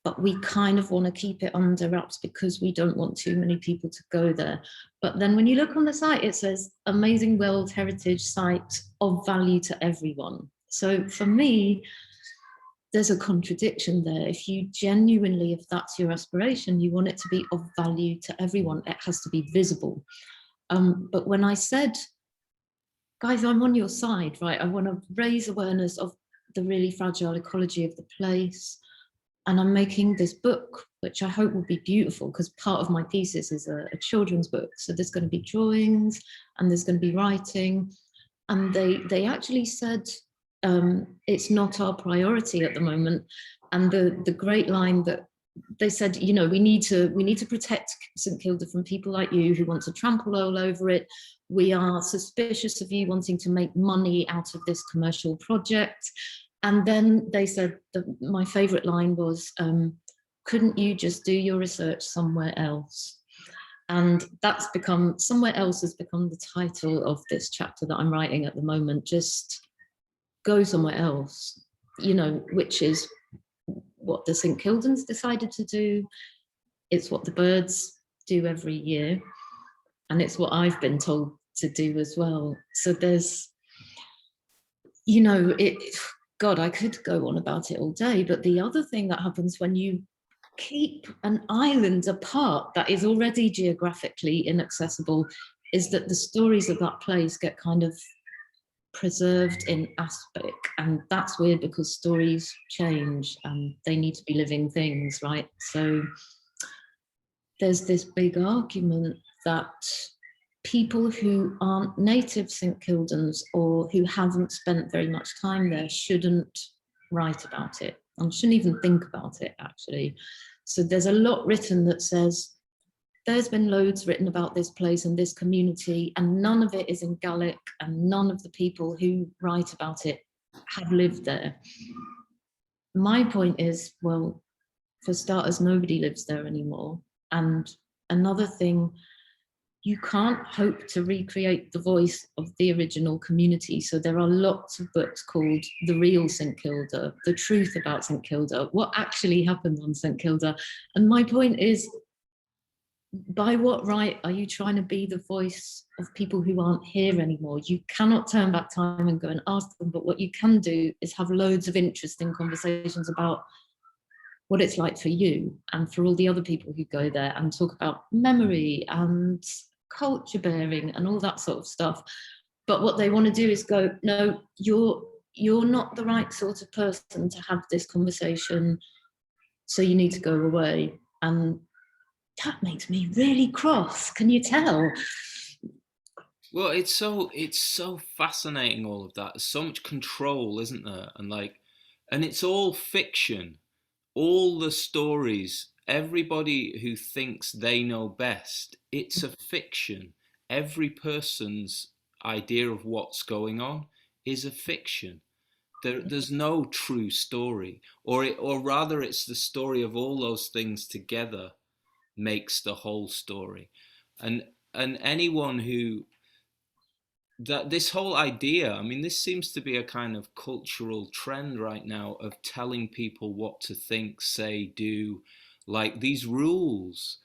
but we kind of want to keep it under wraps because we don't want too many people to go there. But then when you look on the site, it says amazing World Heritage Site of value to everyone. So for me, there's a contradiction there. If you genuinely, if that's your aspiration, you want it to be of value to everyone, it has to be visible. But when I said, guys, I'm on your side, right? I want to raise awareness of the really fragile ecology of the place. And I'm making this book, which I hope will be beautiful, because part of my thesis is a children's book. So there's going to be drawings and there's going to be writing. And they actually said, it's not our priority at the moment. And the great line that they said, you know, we need to protect St Kilda from people like you who want to trample all over it. We are suspicious of you wanting to make money out of this commercial project. And then they said that my favorite line was, couldn't you just do your research somewhere else? And that's become, somewhere else has become the title of this chapter that I'm writing at the moment. Just go somewhere else, you know, which is what the St Kildans decided to do. It's what the birds do every year. And it's what I've been told to do as well. So there's, you know, God, I could go on about it all day, but the other thing that happens when you keep an island apart that is already geographically inaccessible is that the stories of that place get kind of preserved in aspect. And that's weird because stories change and they need to be living things, right? So there's this big argument that people who aren't native St Kildans or who haven't spent very much time there shouldn't write about it and shouldn't even think about it, actually. So there's a lot written that says, there's been loads written about this place and this community, and none of it is in Gaelic, and none of the people who write about it have lived there. My point is, well, for starters, nobody lives there anymore. And another thing, you can't hope to recreate the voice of the original community. So there are lots of books called The Real St Kilda, The Truth About St Kilda, what actually happened on St Kilda. And my point is, by what right are you trying to be the voice of people who aren't here anymore? You cannot turn back time and go and ask them, but what you can do is have loads of interesting conversations about what it's like for you and for all the other people who go there, and talk about memory and culture bearing and all that sort of stuff. But what they want to do is go, no, you're not the right sort of person to have this conversation, so you need to go away. And that makes me really cross. Can you tell? Well, it's so fascinating, all of that. There's so much control, isn't there? And it's all fiction. All the stories, everybody who thinks they know best, it's a fiction. Every person's idea of what's going on is a fiction. There's no true story, or rather, it's the story of all those things together makes the whole story. And anyone who that this whole idea, I mean, this seems to be a kind of cultural trend right now of telling people what to think, say, do, like these rules.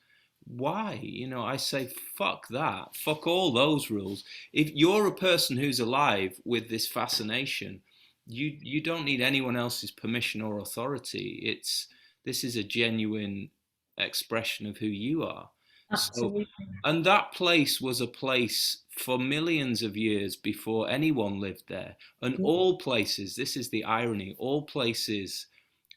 Why? I say, fuck that. Fuck all those rules. If you're a person who's alive with this fascination, you don't need anyone else's permission or authority. This is a genuine expression of who you are. So, Absolutely. and that place was a place for millions of years before anyone lived there. And all places, this is the irony, all places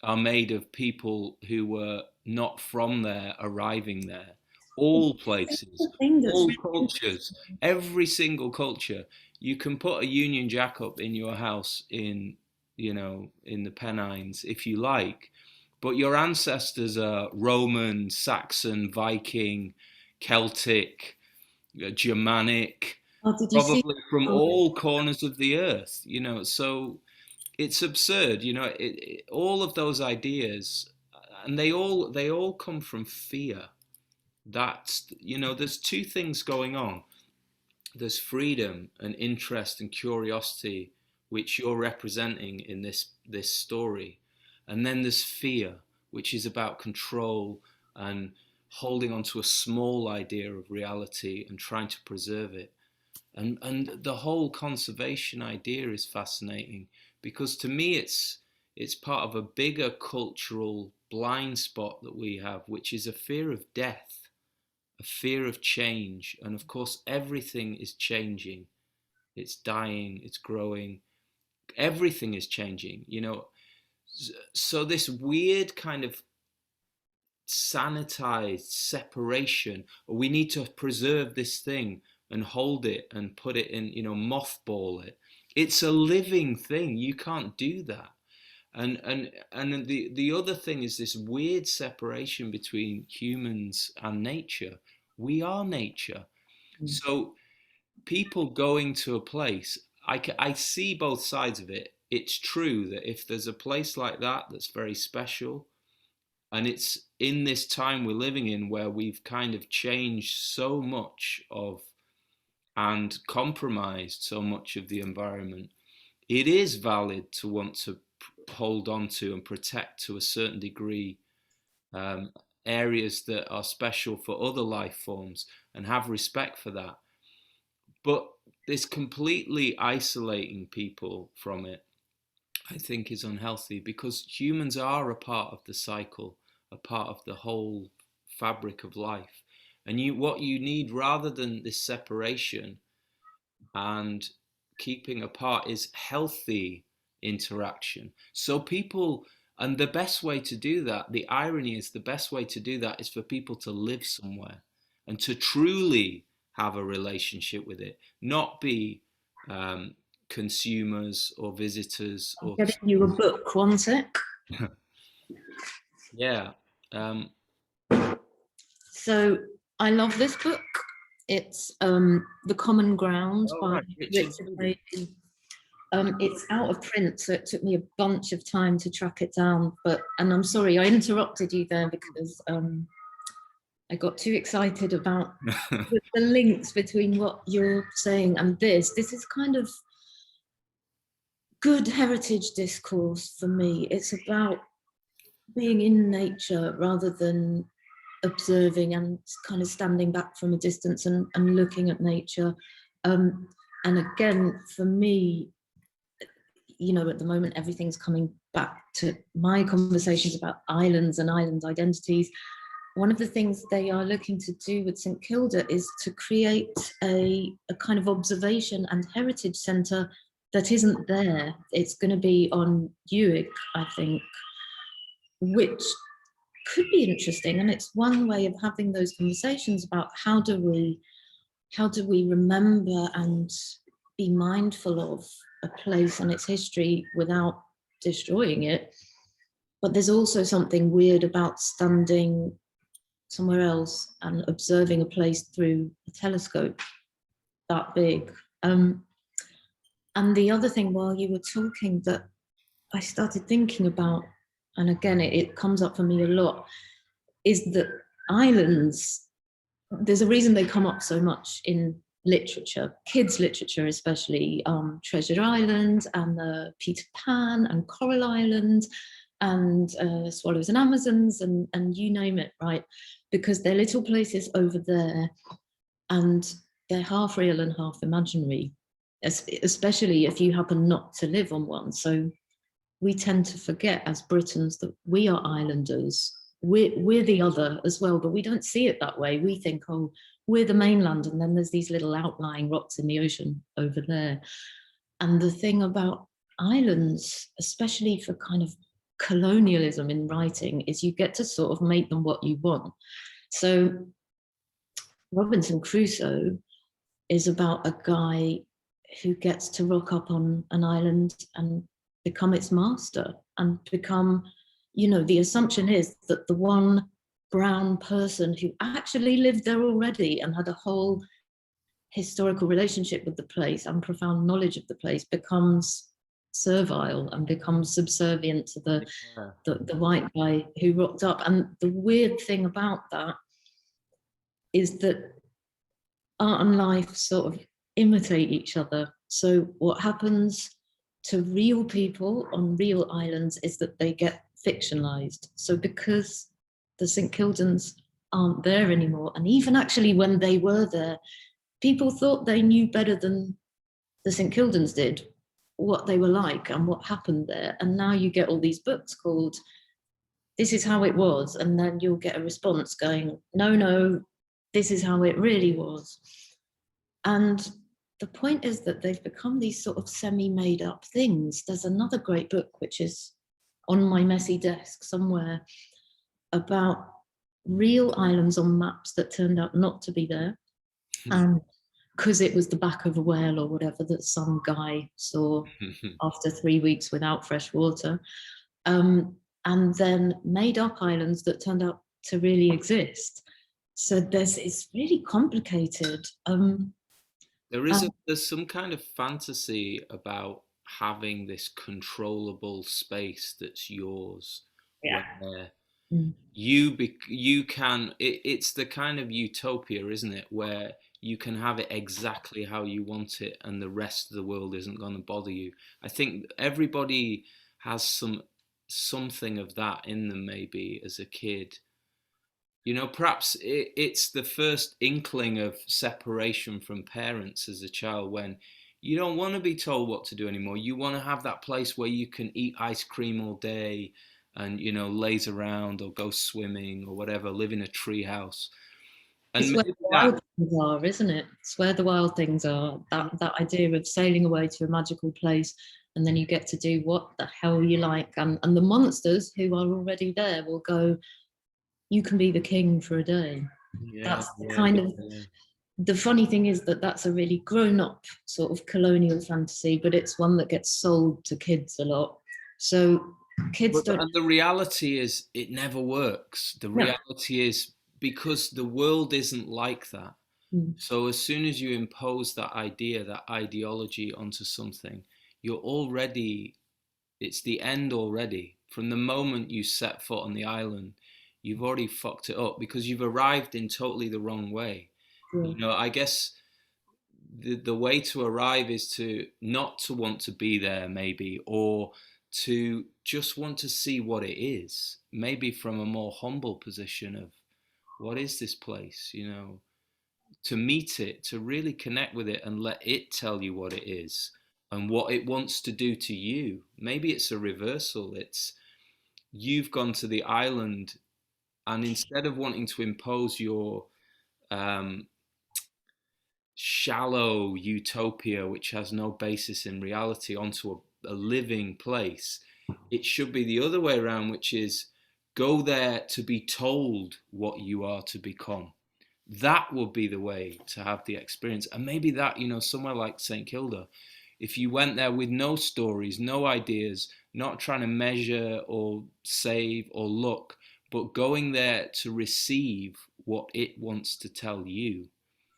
are made of people who were not from there arriving there. All places, The thing that's all really cultures, every single culture. you can put a Union Jack up in your house in, in the Pennines if you like, but your ancestors are Roman, Saxon, Viking, Celtic, Germanic, Oh, did you see? probably from all corners of the earth, so it's absurd, all of those ideas, and they all come from fear. That's, there's two things going on. There's freedom and interest and curiosity, which you're representing in this story, and then there's fear, which is about control and holding on to a small idea of reality and trying to preserve it. And the whole conservation idea is fascinating, because to me it's part of a bigger cultural blind spot that we have, which is a fear of death, a fear of change. And of course, everything is changing. It's dying, it's growing, everything is changing, So this weird kind of sanitized separation, or we need to preserve this thing and hold it and put it in, mothball it. It's a living thing. You can't do that. And the other thing is this weird separation between humans and nature. We are nature. So people going to a place, I see both sides of it. It's true that if there's a place like that that's very special, and it's in this time we're living in where we've kind of changed so much of and compromised so much of the environment, it is valid to want to hold on to and protect to a certain degree areas that are special for other life forms and have respect for that. But this completely isolating people from it, I think, is unhealthy, because humans are a part of the cycle, a part of the whole fabric of life. And what you need, rather than this separation and keeping apart, is healthy interaction. So people, and the best way to do that, the irony is the best way to do that is for people to live somewhere and to truly have a relationship with it, not be consumers or visitors. I'm Or getting you a book, one sec. yeah. So I love this book. It's The Common Ground by Right, Richard. Richard Brady. It's out of print, so it took me a bunch of time to track it down. And I'm sorry, I interrupted you there because I got too excited about the links between what you're saying and this. This is kind of good heritage discourse for me. It's about being in nature rather than observing and kind of standing back from a distance and looking at nature. And again, for me, at the moment, everything's coming back to my conversations about islands and island identities. One of the things they are looking to do with St Kilda is to create a kind of observation and heritage centre that isn't there. It's going to be on Uig, I think, which could be interesting. And it's one way of having those conversations about how do we remember and be mindful of a place and its history without destroying it. But there's also something weird about standing somewhere else and observing a place through a telescope that big. And the other thing, while you were talking, that I started thinking about, and again, it comes up for me a lot, is that islands, there's a reason they come up so much in literature, kids' literature especially, Treasure Island and Peter Pan and Coral Island and Swallows and Amazons and you name it, right? Because they're little places over there and they're half real and half imaginary, especially if you happen not to live on one. So we tend to forget as Britons that we are islanders. We're the other as well, but we don't see it that way. We think, oh, we're the mainland, and then there's these little outlying rocks in the ocean over there. And the thing about islands, especially for kind of colonialism in writing, is you get to sort of make them what you want. So Robinson Crusoe is about a guy who gets to rock up on an island and become its master and become, the assumption is that the one brown person who actually lived there already and had a whole historical relationship with the place and profound knowledge of the place becomes servile and becomes subservient to the white guy who rocked up. And the weird thing about that is that art and life sort of imitate each other. So what happens to real people on real islands is that they get fictionalized. So because the St Kildans aren't there anymore, and even actually when they were there, people thought they knew better than the St Kildans did what they were like and what happened there. And now you get all these books called This Is How It Was, and then you'll get a response going, no, this is how it really was. And the point is that they've become these sort of semi-made up things. There's another great book, which is on my messy desk somewhere, about real islands on maps that turned out not to be there. And because it was the back of a whale or whatever that some guy saw after 3 weeks without fresh water. And then made up islands that turned out to really exist. So it's really complicated. There's some kind of fantasy about having this controllable space that's yours, where you can. It's the kind of utopia, isn't it, where you can have it exactly how you want it, and the rest of the world isn't going to bother you. I think everybody has something of that in them, maybe as a kid. Perhaps it's the first inkling of separation from parents as a child, when you don't want to be told what to do anymore. You want to have that place where you can eat ice cream all day and, laze around or go swimming or whatever, live in a tree house. And it's where the wild things are, isn't it? It's where the wild things are. That idea of sailing away to a magical place, and then you get to do what the hell you like. And the monsters who are already there will go, you can be the king for a day. That's the funny thing is that that's a really grown-up sort of colonial fantasy, but it's one that gets sold to kids a lot. So kids don't. And the reality is, it never works. The reality is, because the world isn't like that. So as soon as you impose that idea, that ideology onto something, it's the end already. From the moment you set foot on the island, you've already fucked it up because you've arrived in totally the wrong way. I guess the way to arrive is to not to want to be there, maybe, or to just want to see what it is, maybe from a more humble position of, what is this place, to meet it, to really connect with it and let it tell you what it is and what it wants to do to you. Maybe it's a reversal. It's, you've gone to the island, and instead of wanting to impose your shallow utopia, which has no basis in reality, onto a living place, it should be the other way around, which is, go there to be told what you are to become. That would be the way to have the experience. And maybe that, somewhere like St Kilda, if you went there with no stories, no ideas, not trying to measure or save or look, but going there to receive what it wants to tell you.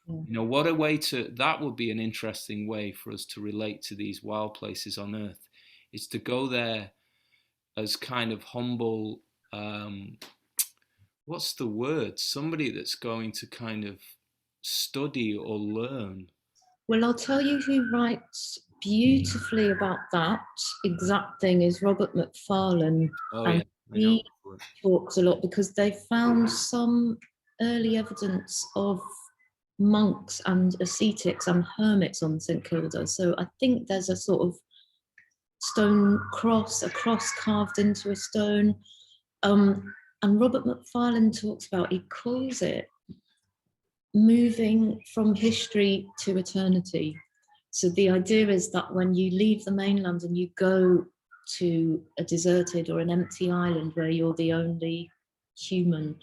What a way that would be an interesting way for us to relate to these wild places on Earth, is to go there as kind of humble, what's the word? Somebody that's going to kind of study or learn. Well, I'll tell you who writes beautifully about that exact thing is Robert McFarlane. And he talks a lot because they found some early evidence of monks and ascetics and hermits on St Kilda. So I think there's a sort of stone cross, a cross carved into a stone. And Robert McFarlane talks about, he calls it moving from history to eternity. So the idea is that when you leave the mainland and you go to a deserted or an empty island where you're the only human,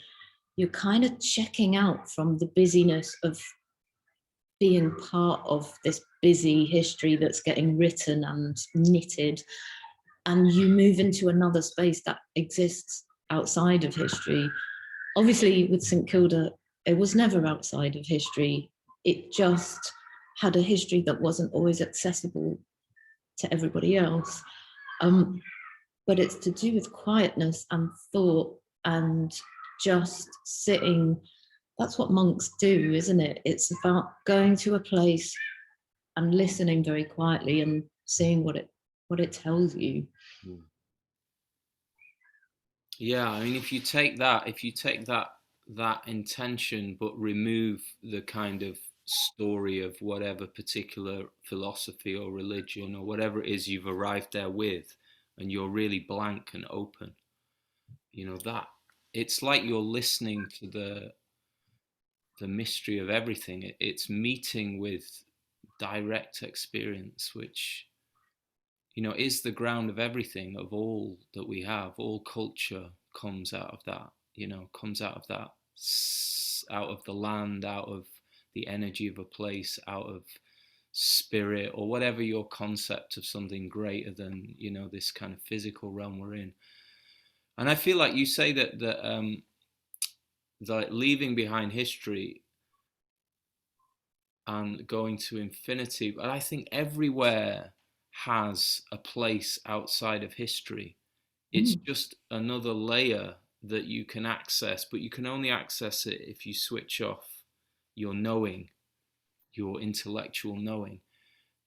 you're kind of checking out from the busyness of being part of this busy history that's getting written and knitted, and you move into another space that exists outside of history. Obviously, with St Kilda, it was never outside of history. It just had a history that wasn't always accessible to everybody else. But it's to do with quietness and thought and just sitting. That's what monks do, isn't it? It's about going to a place and listening very quietly and seeing what it tells you. Yeah, I mean, if you take that intention, but remove the kind of story of whatever particular philosophy or religion or whatever it is you've arrived there with, and you're really blank and open, that it's like you're listening to the mystery of everything. It's meeting with direct experience, which is the ground of everything, of all that we have. All culture comes out of that, comes out of that, out of the land, out of the energy of a place, out of spirit, or whatever your concept of something greater than, this kind of physical realm we're in. And I feel like you say that leaving behind history and going to infinity, but I think everywhere has a place outside of history. It's just another layer that you can access, but you can only access it if you switch off your knowing, your intellectual knowing.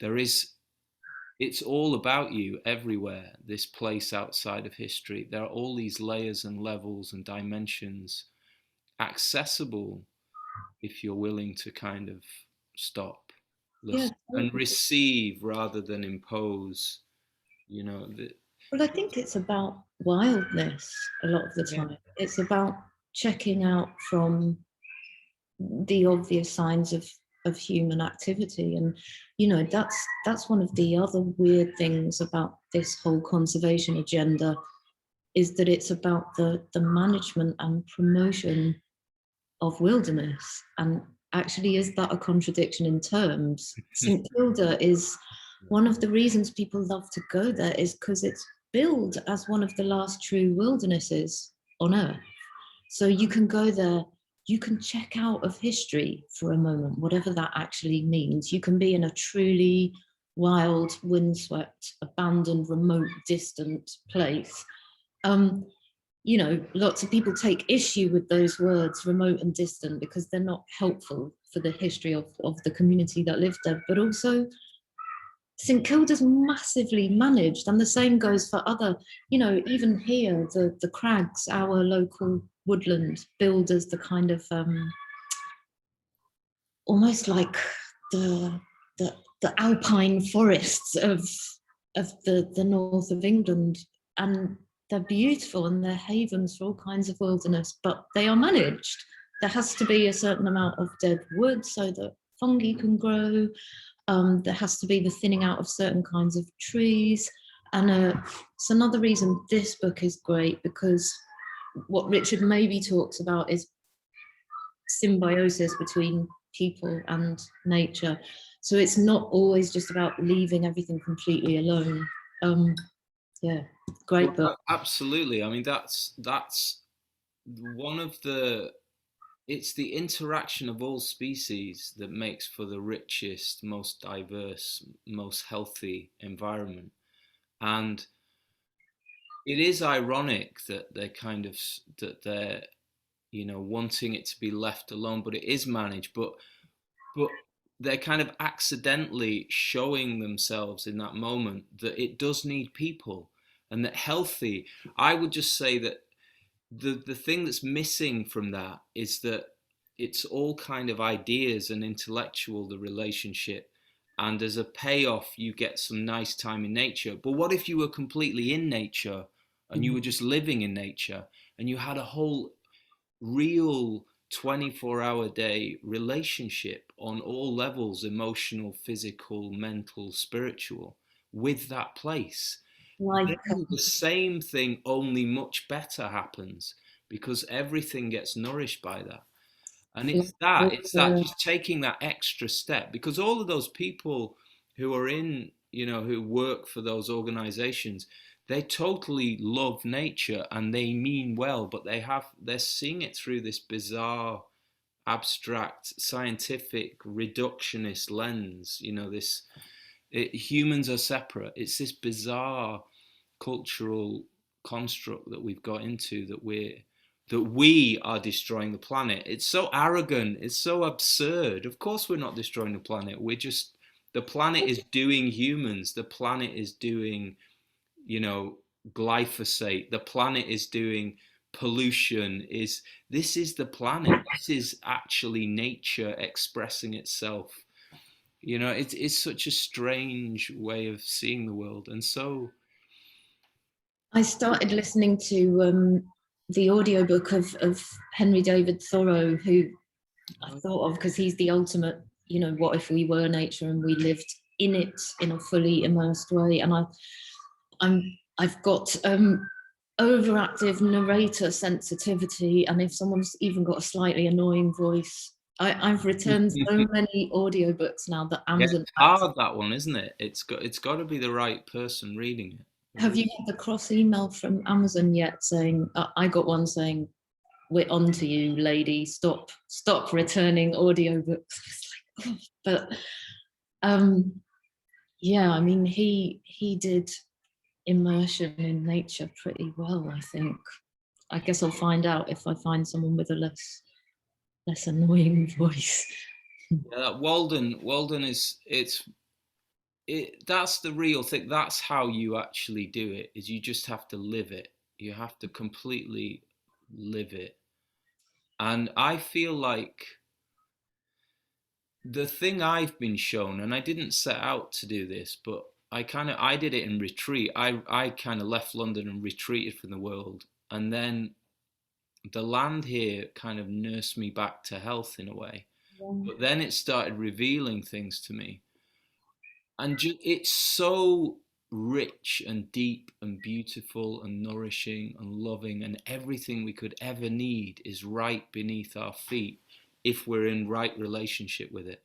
It's all about you everywhere, this place outside of history. There are all these layers and levels and dimensions accessible if you're willing to kind of stop, Yeah, listen, and totally. receive rather than impose. You know, the, Well, I think it's about wildness a lot of the yeah, time. It's about checking out from the obvious signs of human activity, and that's one of the other weird things about this whole conservation agenda, is that it's about the management and promotion of wilderness. And actually, is that a contradiction in terms? St Kilda is one of the reasons people love to go there, is because it's billed as one of the last true wildernesses on earth. So you can go there, you can check out of history for a moment, whatever that actually means. You can be in a truly wild, windswept, abandoned, remote, distant place. Um, Lots of people take issue with those words, remote and distant, because they're not helpful for the history of the community that lived there. But also, St Kilda's massively managed, and the same goes for other, even here, the crags, our local woodland, billed as the kind of almost like the the, the alpine forests of the north of England, and they're beautiful and they're havens for all kinds of wilderness, but they are managed. There has to be a certain amount of dead wood so that fungi can grow. There has to be the thinning out of certain kinds of trees. And it's another reason this book is great, because what Richard maybe talks about is symbiosis between people and nature. So it's not always just about leaving everything completely alone. Yeah, great book. absolutely. I mean, that's one of the. It's the interaction of all species that makes for the richest, most diverse, most healthy environment. And it is ironic that they're wanting it to be left alone, but it is managed. But they're kind of accidentally showing themselves in that moment that it does need people, and that healthy. I would just say that the thing that's missing from that is that it's all kind of ideas and intellectual, the relationship, and as a payoff you get some nice time in nature. But what if you were completely in nature and you were just living in nature, and you had a whole real 24-hour day relationship on all levels, emotional, physical, mental, spiritual, with that place? Like, Then the same thing, only much better, happens, because everything gets nourished by that. And it's that uh, just taking that extra step, because all of those people who are in, who work for those organizations, they totally love nature and they mean well, but they're seeing it through this bizarre, abstract, scientific, reductionist lens. Humans are separate. It's this bizarre cultural construct that we've got into, that we are destroying the planet. It's so arrogant. It's so absurd. Of course, we're not destroying the planet. The planet is doing humans. The planet is doing, glyphosate. The planet is doing pollution. This is the planet. This is actually nature expressing itself. It's such a strange way of seeing the world. And so, I started listening to the audiobook of Henry David Thoreau, who I thought of because he's the ultimate, what if we were nature and we lived in it in a fully immersed way. And I've got overactive narrator sensitivity, and if someone's even got a slightly annoying voice, I've returned so many audiobooks now that Amazon. It's hard, that one, isn't it? It's got to be the right person reading it. Have you had the cross email from Amazon yet saying, I got one saying, we're on to you, lady, stop returning audiobooks. But yeah, I mean, he did immersion in nature pretty well, I think. I guess I'll find out if I find someone with a less annoying voice. Yeah, Walden is that's the real thing. That's how you actually do it, is you just have to live it. You have to completely live it. And I feel like the thing I've been shown, and I didn't set out to do this, but I did it in retreat. I kind of left London and retreated from the world, and then the land here kind of nursed me back to health in a way. But then it started revealing things to me, and it's so rich and deep and beautiful and nourishing and loving, and everything we could ever need is right beneath our feet if we're in right relationship with it.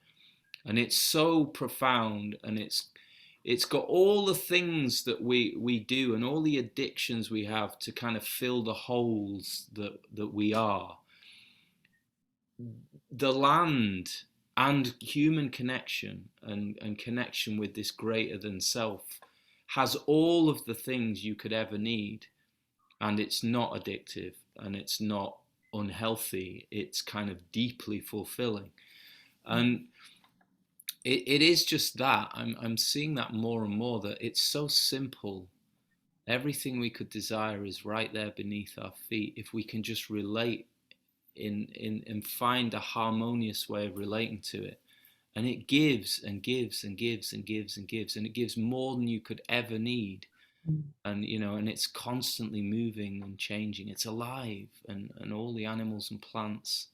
And it's so profound, and it's got all the things that we do and all the addictions we have to kind of fill the holes that we are. The land and human connection and connection with this greater than self has all of the things you could ever need, and it's not addictive and it's not unhealthy. It's kind of deeply fulfilling, and it is just that I'm seeing that more and more, that it's so simple. Everything we could desire is right there beneath our feet if we can just relate and find a harmonious way of relating to it. And it gives and gives and gives and gives and gives, and it gives more than you could ever need. And and it's constantly moving and changing. It's alive, and all the animals and plants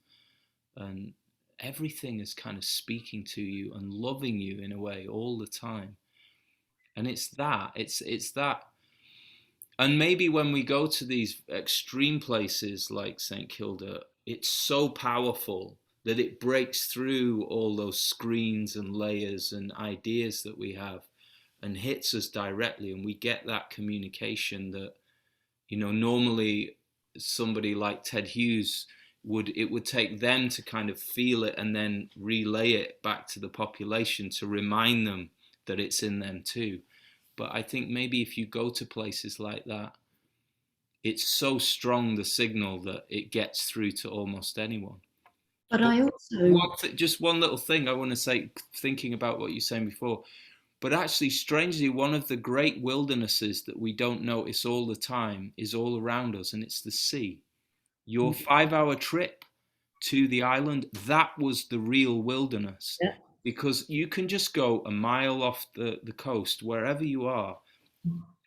and everything is kind of speaking to you and loving you in a way all the time. And it's that. And maybe when we go to these extreme places like St Kilda, it's so powerful that it breaks through all those screens and layers and ideas that we have and hits us directly, and we get that communication that normally somebody like Ted Hughes would take them to kind of feel it and then relay it back to the population to remind them that it's in them too. But I think maybe if you go to places like that, it's so strong, the signal, that it gets through to almost anyone. But I also... Just one little thing I want to say, thinking about what you were saying before, but actually, strangely, one of the great wildernesses that we don't notice all the time is all around us, and it's the sea. Your 5-hour trip to the island, that was the real wilderness. Yeah. Because you can just go a mile off the coast, wherever you are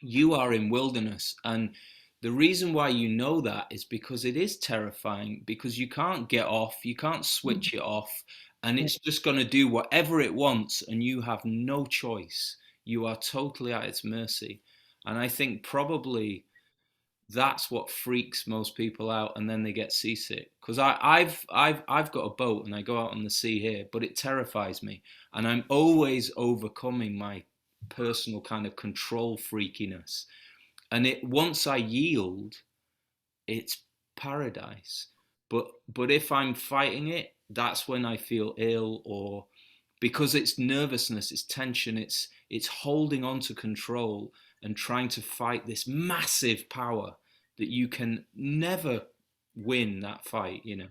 in wilderness. And the reason why you know that is because it is terrifying, because you can't get off, you can't switch it off, and it's just going to do whatever it wants, and you have no choice. You are totally at its mercy. And I think probably that's what freaks most people out, and then they get seasick. Because I've got a boat and I go out on the sea here, but it terrifies me, and I'm always overcoming my personal kind of control freakiness. And it once I yield, it's paradise. But if I'm fighting it, that's when I feel ill, or because it's nervousness, it's tension, it's holding on to control and trying to fight this massive power that you can never win that fight, you know.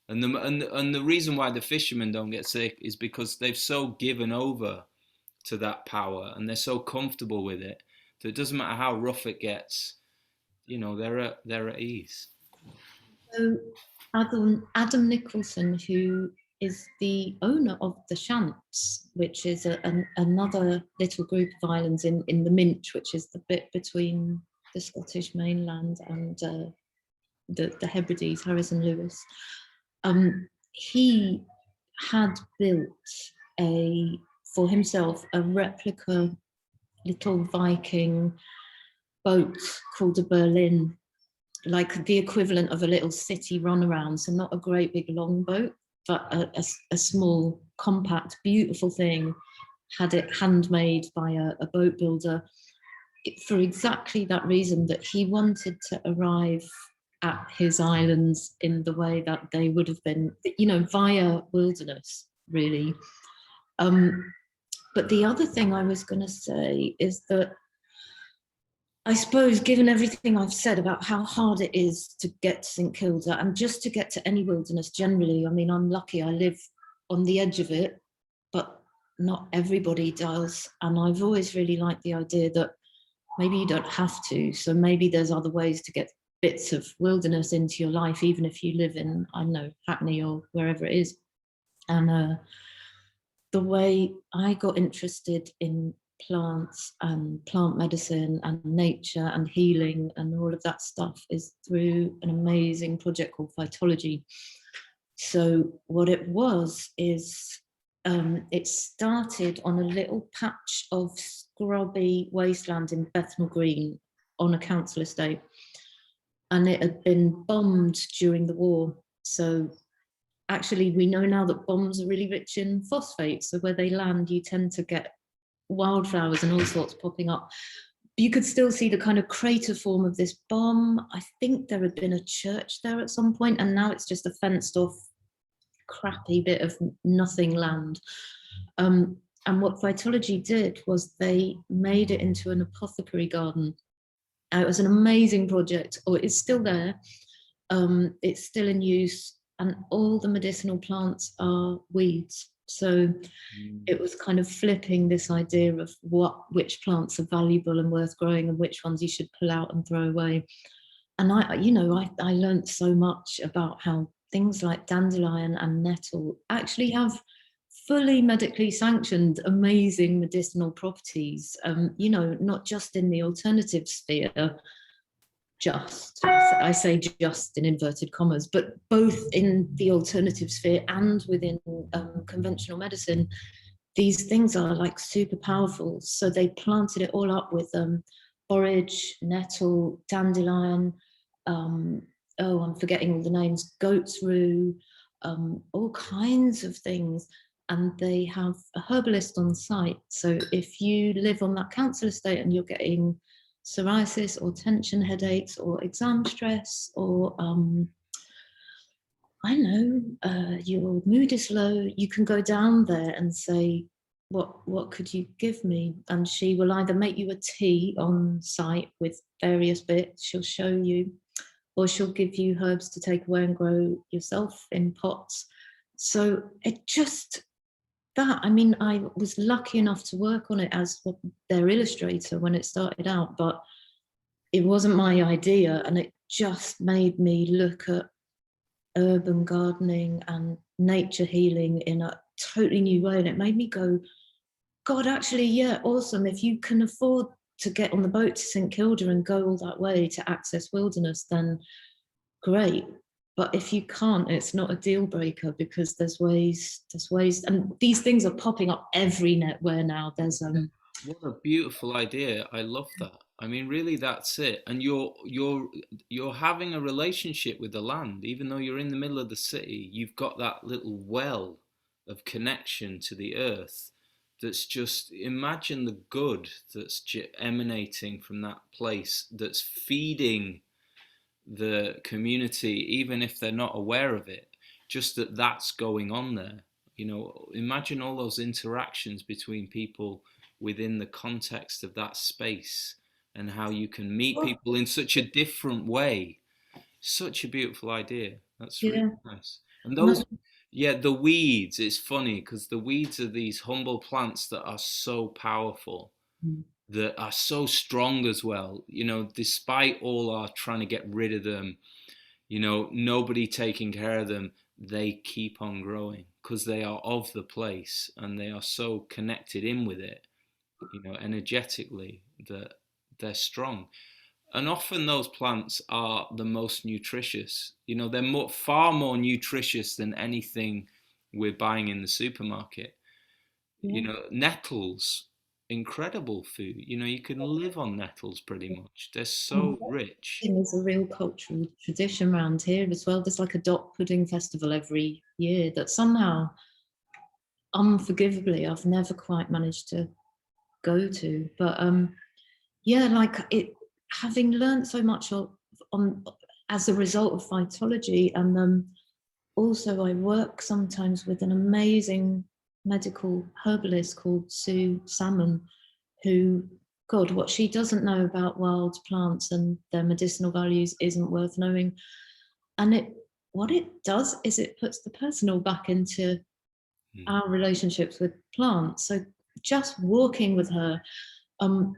And the reason why the fishermen don't get sick is because they've so given over to that power, and they're so comfortable with it that it doesn't matter how rough it gets, you know, they're at ease. So Adam Nicholson, who is the owner of the Shants, which is another little group of islands in the Minch, which is the bit between the Scottish mainland and the Hebrides, Harris and Lewis. He had built for himself a replica little Viking boat called a Berlin, like the equivalent of a little city runaround. So not a great big long boat, but a small, compact, beautiful thing. Had it handmade by a boat builder for exactly that reason, that he wanted to arrive at his islands in the way that they would have been, you know, via wilderness, really. But the other thing I was going to say is that I suppose, given everything I've said about how hard it is to get to St Kilda and just to get to any wilderness generally, I mean, I'm lucky I live on the edge of it, but not everybody does. And I've always really liked the idea that maybe you don't have to. So maybe there's other ways to get bits of wilderness into your life, even if you live in, I don't know, Hackney or wherever it is. And the way I got interested in plants and plant medicine and nature and healing and all of that stuff is through an amazing project called Phytology. So what it was is it started on a little patch of scrubby wasteland in Bethnal Green on a council estate, and it had been bombed during the war. So actually we know now that bombs are really rich in phosphate, so where they land you tend to get wildflowers and all sorts popping up. You could still see the kind of crater form of this bomb. I think there had been a church there at some point, and now it's just a fenced off crappy bit of nothing land. And what Phytology did was they made it into an apothecary garden. It was an amazing project. It's still there. It's still in use, and all the medicinal plants are weeds. So it was kind of flipping this idea of which plants are valuable and worth growing and which ones you should pull out and throw away. And I learned so much about how things like dandelion and nettle actually have fully medically sanctioned amazing medicinal properties, not just in the alternative sphere, I say just in inverted commas, but both in the alternative sphere and within conventional medicine, these things are like super powerful. So they planted it all up with borage, nettle, dandelion, I'm forgetting all the names, goat's rue, all kinds of things. And they have a herbalist on site. So if you live on that council estate and you're getting psoriasis or tension headaches or exam stress or your mood is low, you can go down there and say, what could you give me? And she will either make you a tea on site with various bits, she'll show you, or she'll give you herbs to take away and grow yourself in pots. So it just, I was lucky enough to work on it as their illustrator when it started out, but it wasn't my idea, and it just made me look at urban gardening and nature healing in a totally new way. And it made me go, God, actually, yeah, awesome. If you can afford to get on the boat to St Kilda and go all that way to access wilderness, then great. But if you can't, it's not a deal breaker, because there's ways, and these things are popping up everywhere now. There's What a beautiful idea. I love that. I mean, really, that's it. And you're having a relationship with the land, even though you're in the middle of the city. You've got that little well of connection to the earth. That's just, imagine the good that's emanating from that place. That's feeding the community, even if they're not aware of it. Just that that's going on there. Imagine all those interactions between people within the context of that space, and how you can meet Well, people in such a different way. Such a beautiful idea. That's really yeah, nice. And and I, those, yeah, the weeds, it's funny because the weeds are these humble plants that are so powerful, mm, that are so strong as well. Despite all our trying to get rid of them, nobody taking care of them, they keep on growing because they are of the place and they are so connected in with it, energetically, that they're strong. And often those plants are the most nutritious. They're far more nutritious than anything we're buying in the supermarket. yeah. Nettles, incredible food. You can live on nettles pretty much. They're And so rich. there's a real cultural tradition around here as well. There's like a dot pudding festival every year that somehow, unforgivably, I've never quite managed to go to. But yeah, like it, having learned so much on as a result of phytology, and also I work sometimes with an amazing medical herbalist called Sue Salmon, who, God, what she doesn't know about wild plants and their medicinal values isn't worth knowing. And what it does is it puts the personal back into Mm. our relationships with plants. So just walking with her, um,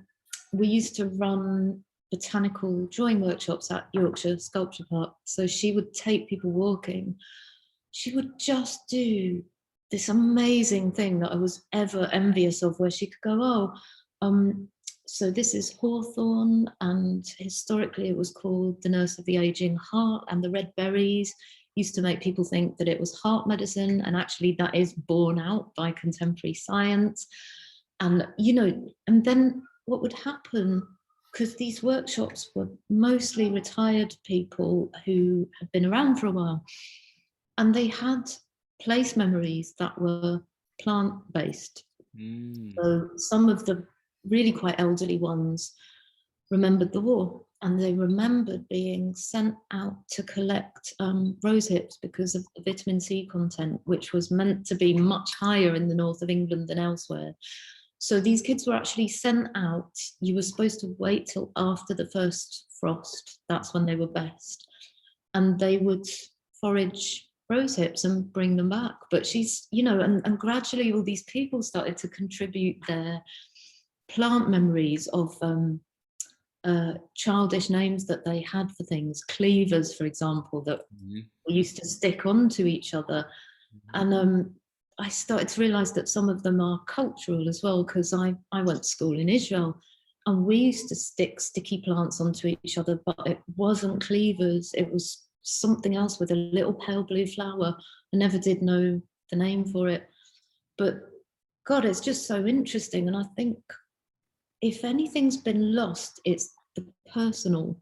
we used to run botanical drawing workshops at Yorkshire Sculpture Park. So she would take people walking. She would just do this amazing thing that I was ever envious of, where she could go, oh, so this is hawthorn, and historically it was called the nurse of the aging heart, and the red berries used to make people think that it was heart medicine, and actually that is borne out by contemporary science. And and then what would happen, because these workshops were mostly retired people who had been around for a while, and they had place memories that were plant-based. Mm. So some of the really quite elderly ones remembered the war, and they remembered being sent out to collect rose hips because of the vitamin C content, which was meant to be much higher in the north of England than elsewhere. So these kids were actually sent out. You were supposed to wait till after the first frost. That's when they were best. And they would forage rose hips and bring them back. But she's, and gradually all these people started to contribute their plant memories of childish names that they had for things, cleavers, for example, that Mm. we used to stick onto each other. And I started to realize that some of them are cultural as well, because I went to school in Israel, and we used to stick sticky plants onto each other, but it wasn't cleavers, it was something else with a little pale blue flower. I never did know the name for it. But God, it's just so interesting. And I think if anything's been lost, it's the personal.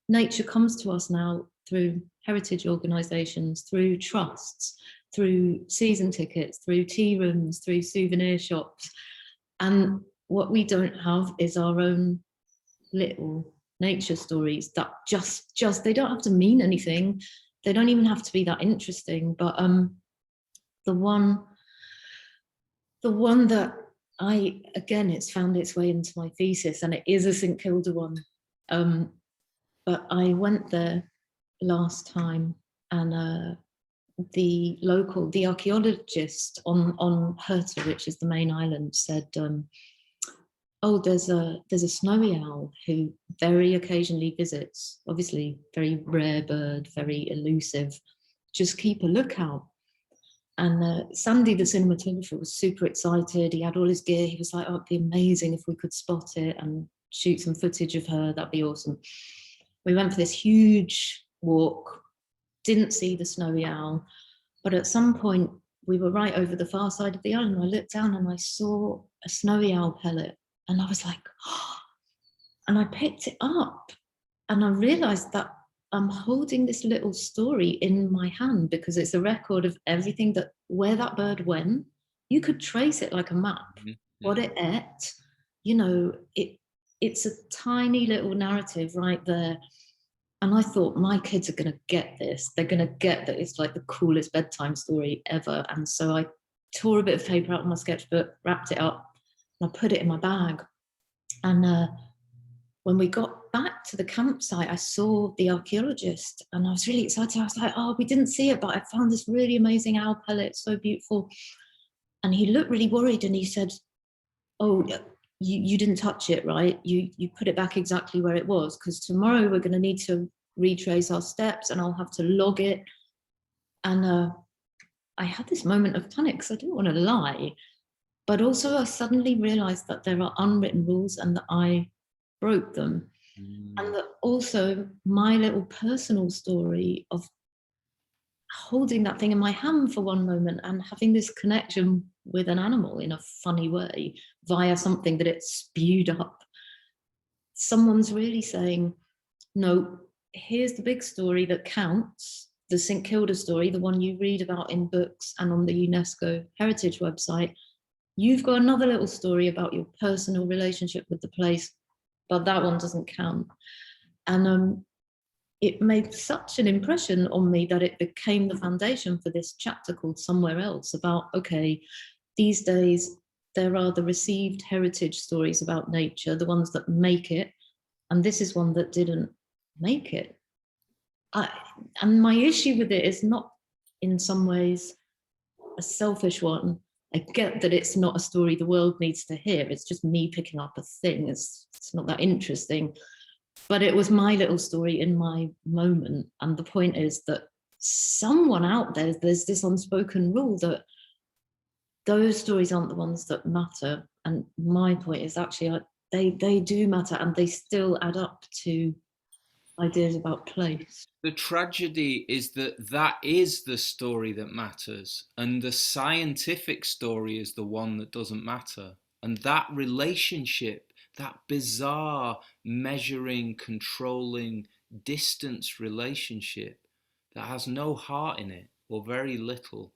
Nature comes to us now through heritage organisations, through trusts, through season tickets, through tea rooms, through souvenir shops. And what we don't have is our own little nature stories that just they don't have to mean anything. They don't even have to be that interesting. But the one that it's found its way into my thesis, and it is a St Kilda one. But I went there last time, and the archaeologist on Herta, which is the main island, said, oh, there's a snowy owl who very occasionally visits. Obviously, very rare bird, very elusive. Just keep a lookout. And Sandy, the cinematographer, was super excited. He had all his gear. He was like, oh, it'd be amazing if we could spot it and shoot some footage of her. That'd be awesome. We went for this huge walk, didn't see the snowy owl. But at some point, we were right over the far side of the island. I looked down and I saw a snowy owl pellet. And I was like, oh, And I picked it up and I realized that I'm holding this little story in my hand because it's a record of everything that where that bird went. You could trace it like a map, what it ate. You know, it's a tiny little narrative right there. And I thought, my kids are going to get this. They're going to get that it's like the coolest bedtime story ever. And so I tore a bit of paper out of my sketchbook, wrapped it up, and I put it in my bag. And when we got back to the campsite, I saw the archaeologist and I was really excited. I was like, oh, we didn't see it, but I found this really amazing owl pellet, so beautiful. And he looked really worried and he said, oh, you didn't touch it, right? You put it back exactly where it was, because tomorrow we're going to need to retrace our steps and I'll have to log it. And I had this moment of panic because I didn't want to lie. But also I suddenly realized that there are unwritten rules and that I broke them. And that also my little personal story of holding that thing in my hand for one moment and having this connection with an animal in a funny way via something that it spewed up. Someone's really saying, no, here's the big story that counts, the St Kilda story, the one you read about in books and on the UNESCO Heritage website. You've got another little story about your personal relationship with the place, but that one doesn't count. And it made such an impression on me that it became the foundation for this chapter called Somewhere Else, about, okay, these days there are the received heritage stories about nature, the ones that make it, and this is one that didn't make it. And my issue with it is not in some ways a selfish one. I get that it's not a story the world needs to hear. It's just me picking up a thing. It's not that interesting. But it was my little story in my moment. And the point is that someone out there's this unspoken rule that those stories aren't the ones that matter. And my point is actually they do matter, and they still add up to ideas about place. The tragedy is that that is the story that matters, and the scientific story is the one that doesn't matter. And that relationship, that bizarre measuring, controlling, distance relationship that has no heart in it or very little,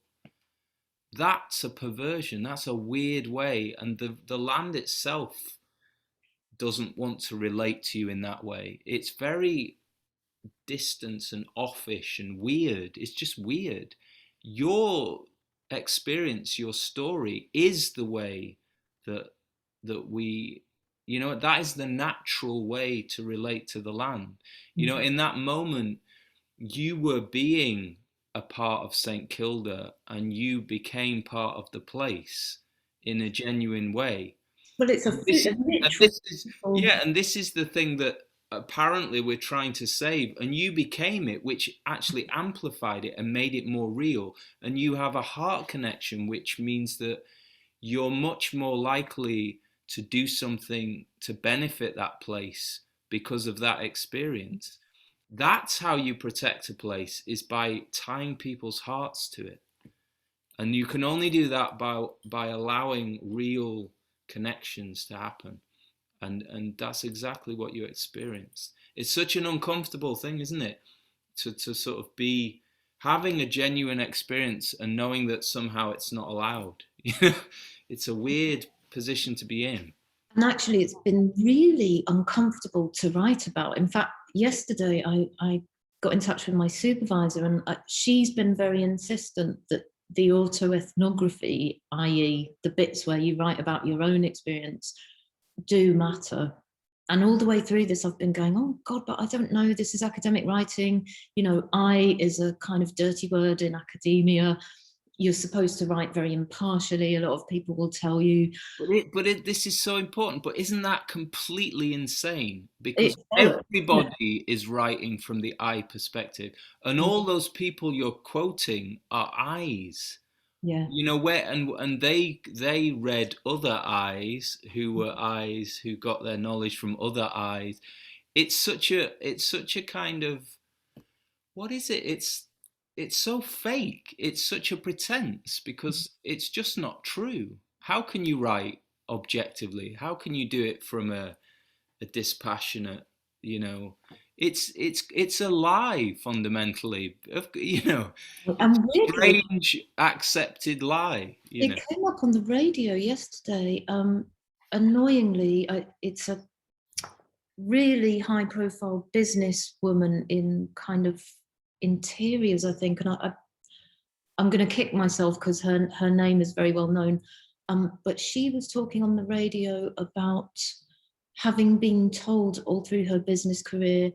that's a perversion. That's a weird way. And the land itself doesn't want to relate to you in that way. It's very distant and offish and weird. It's just weird. Your experience, your story is the way that we, that is the natural way to relate to the land. In that moment you were being a part of St Kilda and you became part of the place in a genuine way. Well, it's a literal. And this is the thing that apparently we're trying to save, and you became it, which actually amplified it and made it more real. And you have a heart connection, which means that you're much more likely to do something to benefit that place because of that experience. That's how you protect a place, is by tying people's hearts to it. And you can only do that by allowing real connections to happen. And that's exactly what you experienced. It's such an uncomfortable thing, isn't it? To sort of be having a genuine experience and knowing that somehow it's not allowed. It's a weird position to be in. And actually, it's been really uncomfortable to write about. In fact, yesterday I got in touch with my supervisor, and she's been very insistent that the autoethnography, i.e. the bits where you write about your own experience, do matter. And all the way through this, I've been going, oh God, but I don't know, this is academic writing. I is a kind of dirty word in academia. You're supposed to write very impartially. A lot of people will tell you. But this is so important. But isn't that completely insane? Because everybody is writing from the I perspective. And all those people you're quoting are I's. Yeah. And they read other I's who were I's who got their knowledge from other I's. It's such a kind of, what is it? It's so fake. It's such a pretense because it's just not true. How can you write objectively? How can you do it from a a dispassionate, it's a lie fundamentally, And weirdly, strange accepted lie, it came up on the radio yesterday. Annoyingly, it's a really high-profile businesswoman in kind of interiors, I think, and I'm going to kick myself because her name is very well known. But she was talking on the radio about having been told all through her business career,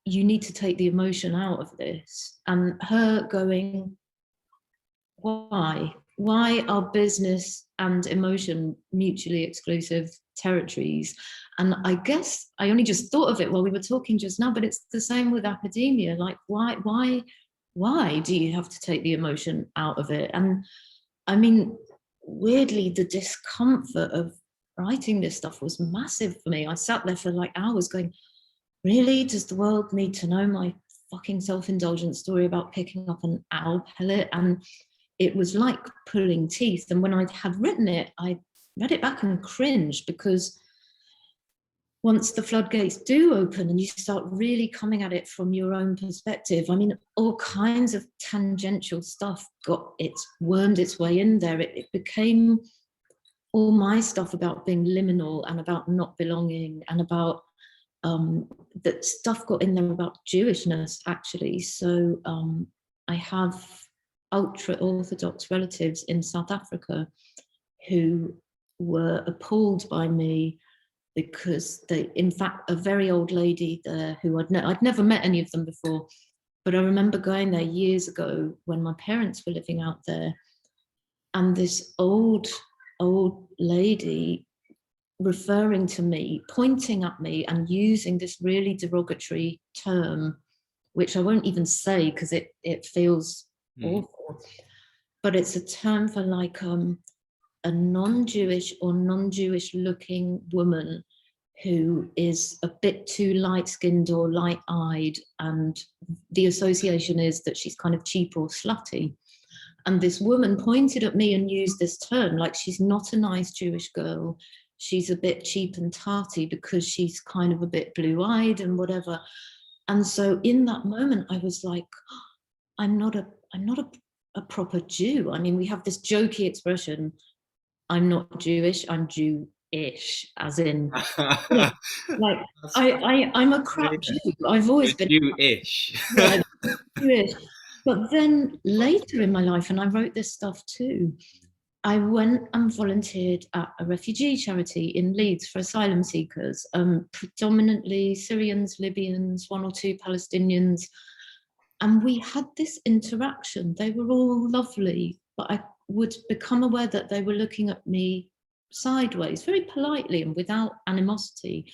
you need to take the emotion out of this, and her going, why? Why are business and emotion mutually exclusive territories? And I guess I only just thought of it while we were talking just now, but it's the same with academia. Like, why do you have to take the emotion out of it? And I mean, weirdly, the discomfort of writing this stuff was massive for me. I sat there for like hours going, really? Does the world need to know my fucking self-indulgent story about picking up an owl pellet? And it was like pulling teeth. And when I had written it, I read it back and cringed, because once the floodgates do open and you start really coming at it from your own perspective, I mean, all kinds of tangential stuff wormed its way in there. It became all my stuff about being liminal and about not belonging, and about that stuff got in there about Jewishness, actually. So I have ultra Orthodox relatives in South Africa who were appalled by me, because in fact, a very old lady there who I'd never met any of them before, but I remember going there years ago when my parents were living out there, and this old lady referring to me, pointing at me and using this really derogatory term, which I won't even say because it feels awful, but it's a term for like a non-Jewish or non-Jewish looking woman who is a bit too light-skinned or light-eyed, and the association is that she's kind of cheap or slutty. And this woman pointed at me and used this term, like, she's not a nice Jewish girl, she's a bit cheap and tarty because she's kind of a bit blue-eyed and whatever. And so in that moment I was like, oh, I'm not a proper Jew. I mean, we have this jokey expression, I'm not Jewish, I'm Jewish, as in, like, I'm a crap Jew. I've always been Jewish. Yeah, Jewish. But then later in my life, and I wrote this stuff too, I went and volunteered at a refugee charity in Leeds for asylum seekers, predominantly Syrians, Libyans, one or two Palestinians. And we had this interaction. They were all lovely, but I would become aware that they were looking at me sideways, very politely and without animosity.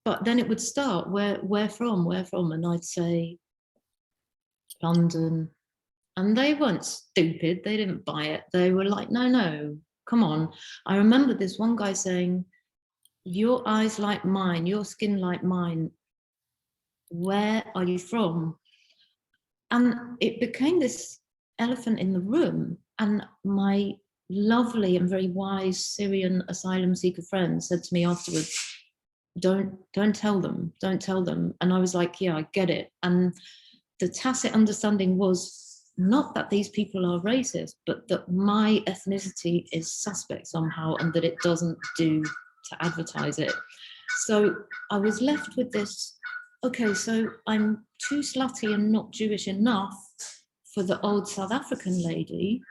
But then it would start, where from? And I'd say, London. And they weren't stupid, they didn't buy it. They were like, no, come on. I remember this one guy saying, your eyes like mine, your skin like mine, where are you from? And it became this elephant in the room. And my lovely and very wise Syrian asylum seeker friend said to me afterwards, don't tell them. And I was like, yeah, I get it. And the tacit understanding was not that these people are racist, but that my ethnicity is suspect somehow, and that it doesn't do to advertise it. So I was left with this, okay, so I'm too slutty and not Jewish enough for the old South African lady,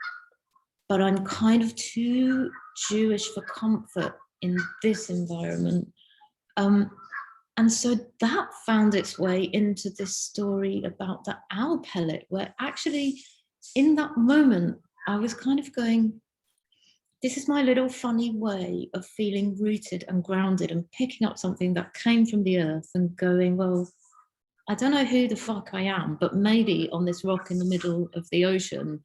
but I'm kind of too Jewish for comfort in this environment. And so that found its way into this story about the owl pellet, where actually in that moment, I was kind of going, this is my little funny way of feeling rooted and grounded and picking up something that came from the earth and going, well, I don't know who the fuck I am, but maybe on this rock in the middle of the ocean,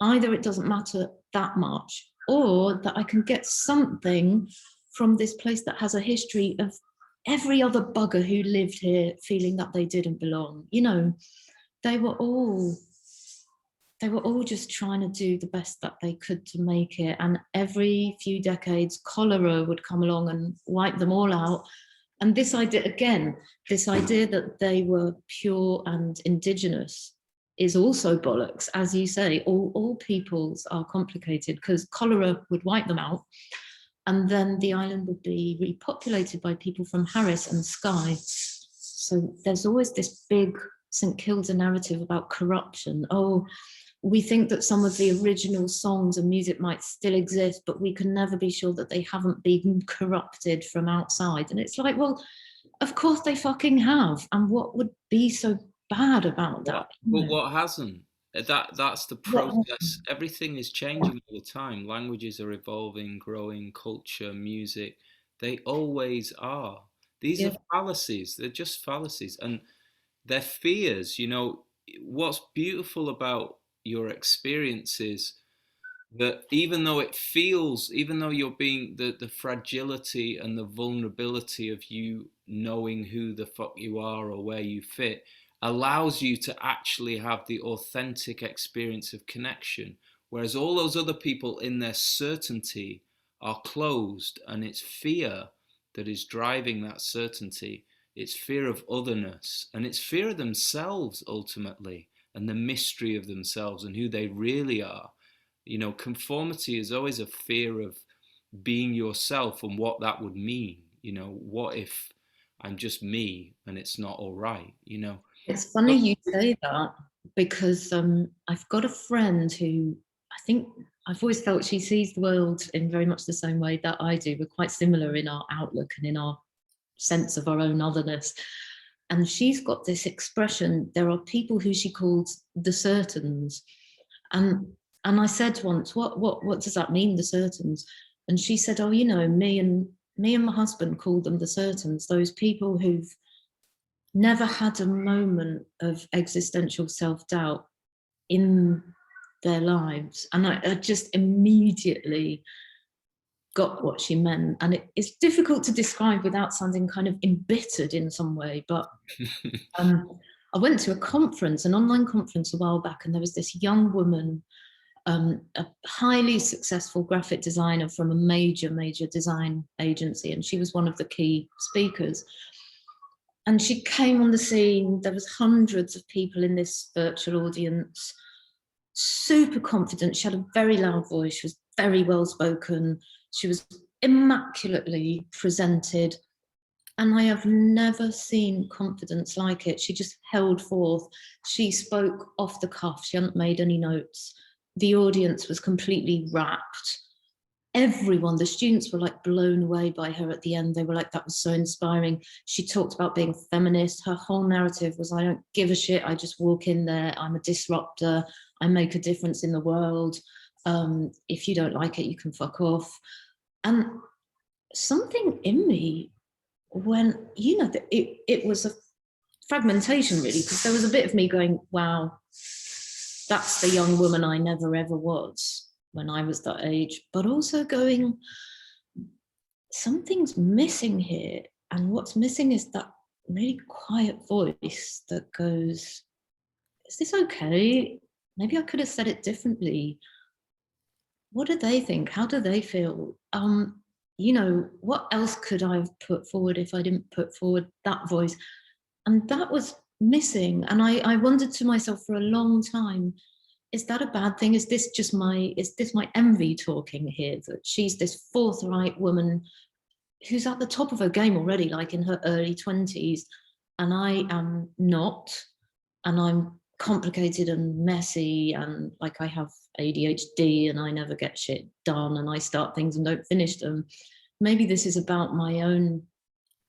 either it doesn't matter that much, or that I can get something from this place that has a history of every other bugger who lived here feeling that they didn't belong. You know, they were all they were all just trying to do the best that they could to make it. And every few decades, cholera would come along and wipe them all out. And this idea, again, this idea that they were pure and indigenous is also bollocks. As you say, all peoples are complicated, because cholera would wipe them out. And then the island would be repopulated by people from Harris and Skye. So there's always this big St Kilda narrative about corruption. Oh, we think that some of the original songs and music might still exist, but we can never be sure that they haven't been corrupted from outside. And it's like, well, of course they fucking have. And what would be so bad about that? But what hasn't? That's the process. Everything is changing all the time. Languages are evolving, growing, culture, music. They always are. These are fallacies. They're just fallacies. And they're fears. You know, what's beautiful about your experience is that even though it feels, even though you're being the fragility and the vulnerability of you knowing who the fuck you are or where you fit, allows you to actually have the authentic experience of connection. Whereas all those other people in their certainty are closed, and it's fear that is driving that certainty. It's fear of otherness, and it's fear of themselves ultimately, and the mystery of themselves and who they really are. You know, conformity is always a fear of being yourself and what that would mean. You know, what if I'm just me and it's not all right, you know? It's funny you say that, because I've got a friend who, I think, I've always felt she sees the world in very much the same way that I do. We're quite similar in our outlook and in our sense of our own otherness. And she's got this expression, there are people who she calls the certains. And I said once, what does that mean, the certains? And she said, oh, you know, me and my husband call them the certains, those people who've never had a moment of existential self-doubt in their lives. And I just immediately got what she meant. And it's difficult to describe without sounding kind of embittered in some way. But I went to a conference, an online conference a while back, and there was this young woman, a highly successful graphic designer from a major design agency. And she was one of the key speakers. And she came on the scene. There was hundreds of people in this virtual audience, super confident. She had a very loud voice. She was very well spoken. She was immaculately presented. And I have never seen confidence like it. She just held forth. She spoke off the cuff. She hadn't made any notes. The audience was completely rapt. Everyone, the students were like blown away by her at the end. They were like, that was so inspiring. She talked about being a feminist. Her whole narrative was, I don't give a shit. I just walk in there. I'm a disruptor. I make a difference in the world. If you don't like it, you can fuck off. And something in me, when, you know, it was a fragmentation really, because there was a bit of me going, wow, that's the young woman I never ever was when I was that age, but also going, something's missing here. And what's missing is that really quiet voice that goes, is this okay? Maybe I could have said it differently. What do they think? How do they feel? You know, what else could I have put forward if I didn't put forward that voice? And that was missing. And I wondered to myself for a long time, is that a bad thing? Is this my envy talking here? That she's this forthright woman who's at the top of her game already, like in her early 20s, and I am not, and I'm complicated and messy, and like I have ADHD and I never get shit done, and I start things and don't finish them. Maybe this is about my own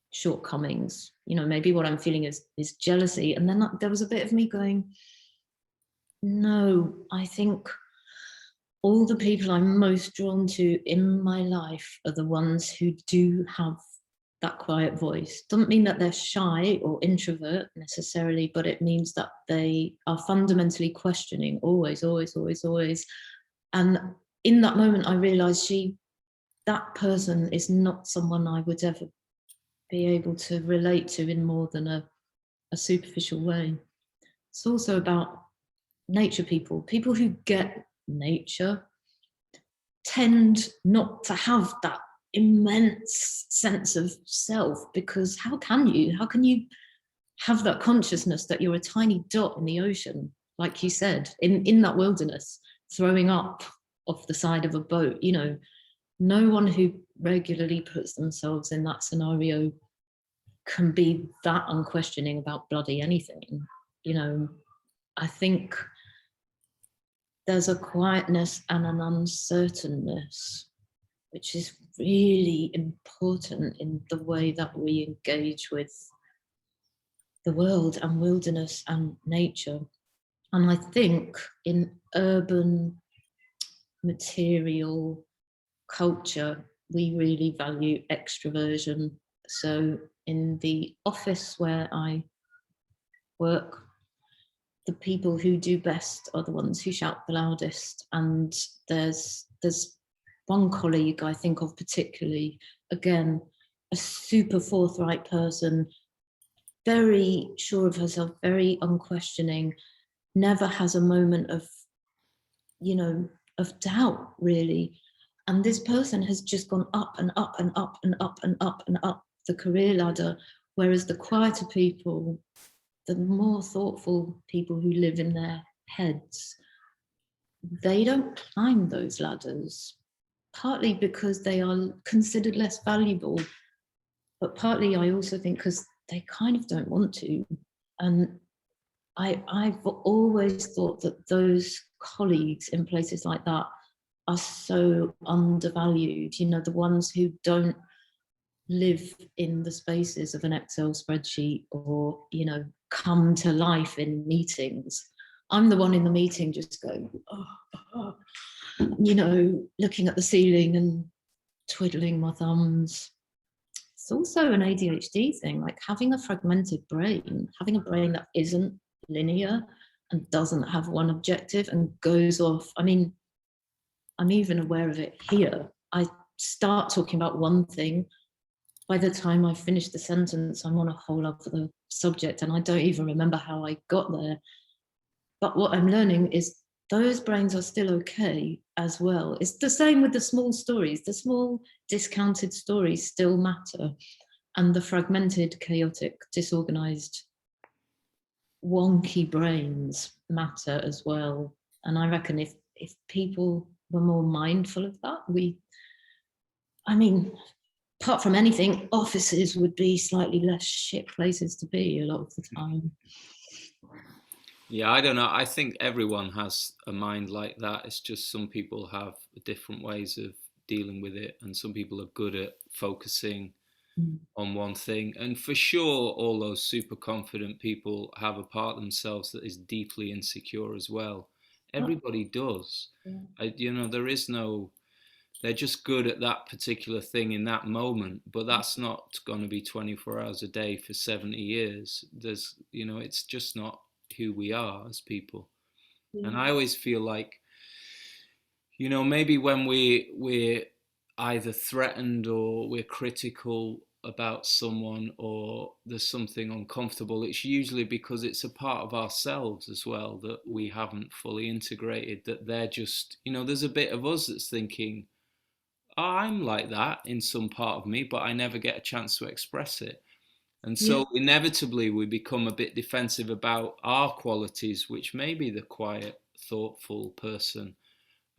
shortcomings. You know, maybe what I'm feeling is jealousy. And then there was a bit of me going, no, I think all the people I'm most drawn to in my life are the ones who do have that quiet voice. Doesn't mean that they're shy or introvert necessarily, but it means that they are fundamentally questioning always. And in that moment, I realized that person is not someone I would ever be able to relate to in more than a superficial way. It's also about nature people, people who get nature, tend not to have that immense sense of self, because how can you have that consciousness that you're a tiny dot in the ocean, like you said, in that wilderness, throwing up off the side of a boat? You know, no one who regularly puts themselves in that scenario can be that unquestioning about bloody anything. You know, I think there's a quietness and an uncertainness which is really important in the way that we engage with the world and wilderness and nature. And I think in urban material culture, we really value extroversion. So in the office where I work, the people who do best are the ones who shout the loudest. And there's one colleague I think of particularly, again, a super forthright person, very sure of herself, very unquestioning, never has a moment of, you know, of doubt really. And this person has just gone up and up and up and up and up and up the career ladder, whereas the quieter people, the more thoughtful people who live in their heads, they don't climb those ladders, partly because they are considered less valuable, but partly I also think because they kind of don't want to. And I've always thought that those colleagues in places like that are so undervalued, you know, the ones who don't live in the spaces of an Excel spreadsheet or, you know, come to life in meetings. I'm the one in the meeting just going, you know, looking at the ceiling and twiddling my thumbs. It's also an ADHD thing, like having a fragmented brain, having a brain that isn't linear and doesn't have one objective and goes off. I mean, I'm even aware of it here. I start talking about one thing. By the time I finish the sentence, I'm on a whole other subject and I don't even remember how I got there. But what I'm learning is those brains are still okay as well. It's the same with the small stories. The small discounted stories still matter. And the fragmented, chaotic, disorganized, wonky brains matter as well. And I reckon if people were more mindful of that, I mean, apart from anything, offices would be slightly less shit places to be a lot of the time. Yeah, I don't know. I think everyone has a mind like that. It's just some people have different ways of dealing with it, and some people are good at focusing on one thing. And for sure, all those super confident people have a part of themselves that is deeply insecure as well. Everybody does. Yeah. You know, there is no, they're just good at that particular thing in that moment, but that's not going to be 24 hours a day for 70 years. There's, you know, it's just not who we are as people. And I always feel like, you know, maybe when we're either threatened or we're critical about someone or there's something uncomfortable, it's usually because it's a part of ourselves as well that we haven't fully integrated, that they're just, you know, there's a bit of us that's thinking, oh, I'm like that in some part of me, but I never get a chance to express it. And so inevitably we become a bit defensive about our qualities, which may be the quiet, thoughtful person.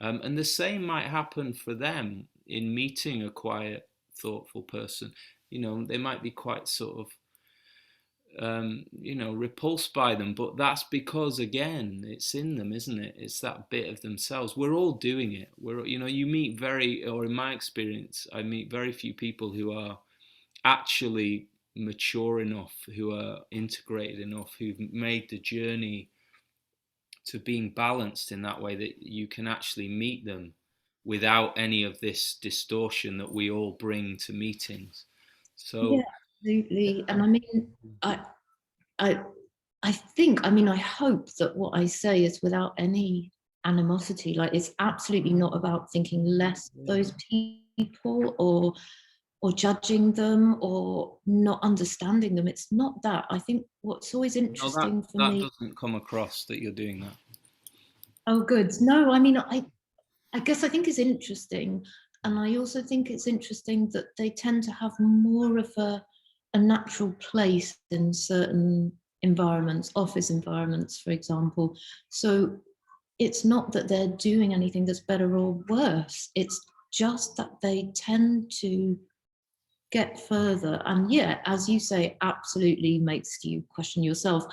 And the same might happen for them in meeting a quiet, thoughtful person. You know, they might be quite sort of, you know, repulsed by them, but that's because, again, it's in them, isn't it? It's that bit of themselves. We're all doing it. You know, you meet or in my experience, I meet very few people who are actually mature enough, who are integrated enough, who've made the journey to being balanced in that way that you can actually meet them without any of this distortion that we all bring to meetings. So absolutely. And I mean, I think, I mean, I hope that what I say is without any animosity. Like, it's absolutely not about thinking less of those people or judging them or not understanding them. It's not that. I think what's always interesting for that me. doesn't come across that you're doing that. Oh, good. No, I mean, I guess I think it's interesting. And I also think it's interesting that they tend to have more of a natural place in certain environments, office environments, for example. So it's not that they're doing anything that's better or worse. It's just that they tend to get further. And yeah, as you say, absolutely makes you question yourself.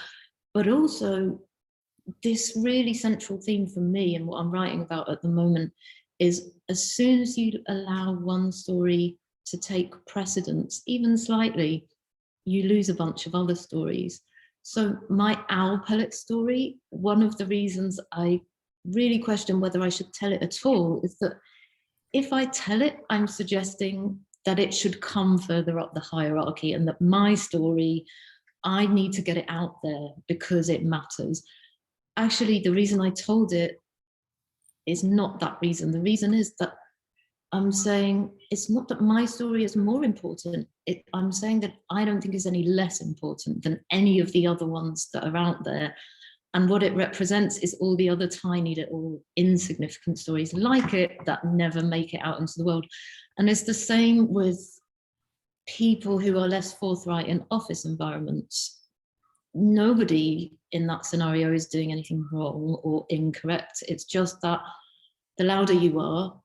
But also, this really central theme for me and what I'm writing about at the moment is as soon as you allow one story to take precedence, even slightly, you lose a bunch of other stories. So my owl pellet story, one of the reasons I really question whether I should tell it at all is that if I tell it, I'm suggesting that it should come further up the hierarchy and that my story, I need to get it out there because it matters. Actually, the reason I told it is not that reason. The reason is that I'm saying it's not that my story is more important. I'm saying that I don't think it's any less important than any of the other ones that are out there. And what it represents is all the other tiny little insignificant stories like it that never make it out into the world. And it's the same with people who are less forthright in office environments. Nobody in that scenario is doing anything wrong or incorrect. It's just that the louder you are,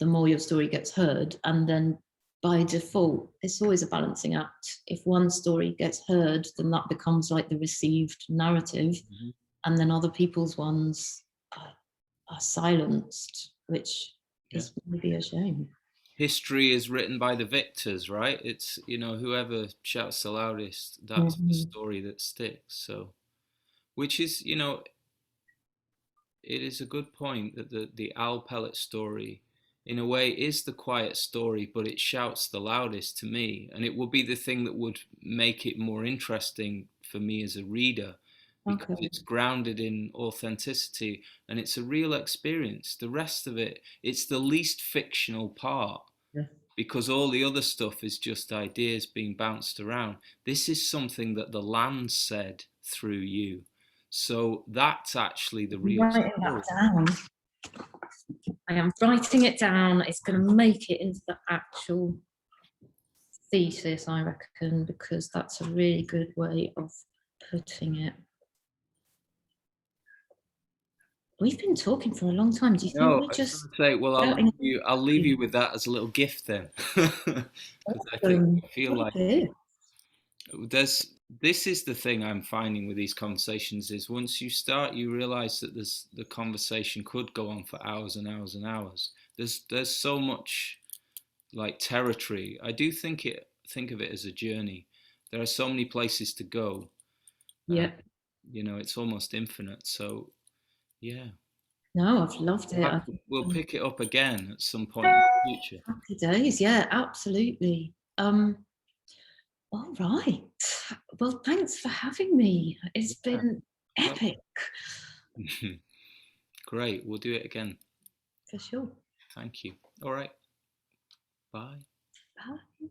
the more your story gets heard. And then by default, it's always a balancing act. If one story gets heard, then that becomes like the received narrative. Mm-hmm. And then other people's ones are silenced, which is maybe a shame. History is written by the victors, right? It's, whoever shouts the loudest, that's the story that sticks. So, which is, it is a good point that the owl pellet story, in a way, is the quiet story, but it shouts the loudest to me. And it would be the thing that would make it more interesting for me as a reader, because it's grounded in authenticity and it's a real experience. The rest of it, it's the least fictional part, because all the other stuff is just ideas being bounced around. This is something that the land said through you. So that's actually the real story. That down. I am writing it down. It's going to make it into the actual thesis, I reckon, because that's a really good way of putting it. We've been talking for a long time. Do you think we just say? Well, I'll leave you with that as a little gift then, because I feel like this is the thing I'm finding with these conversations is once you start, you realize that the conversation could go on for hours and hours and hours. There's so much like territory. I do think of it as a journey. There are so many places to go. Yeah. It's almost infinite. So yeah. No, I've loved it. We'll pick it up again at some point in the future. Happy days, yeah, absolutely. All right. Well, thanks for having me. It's been epic. Great. We'll do it again. For sure. Thank you. All right. Bye. Bye.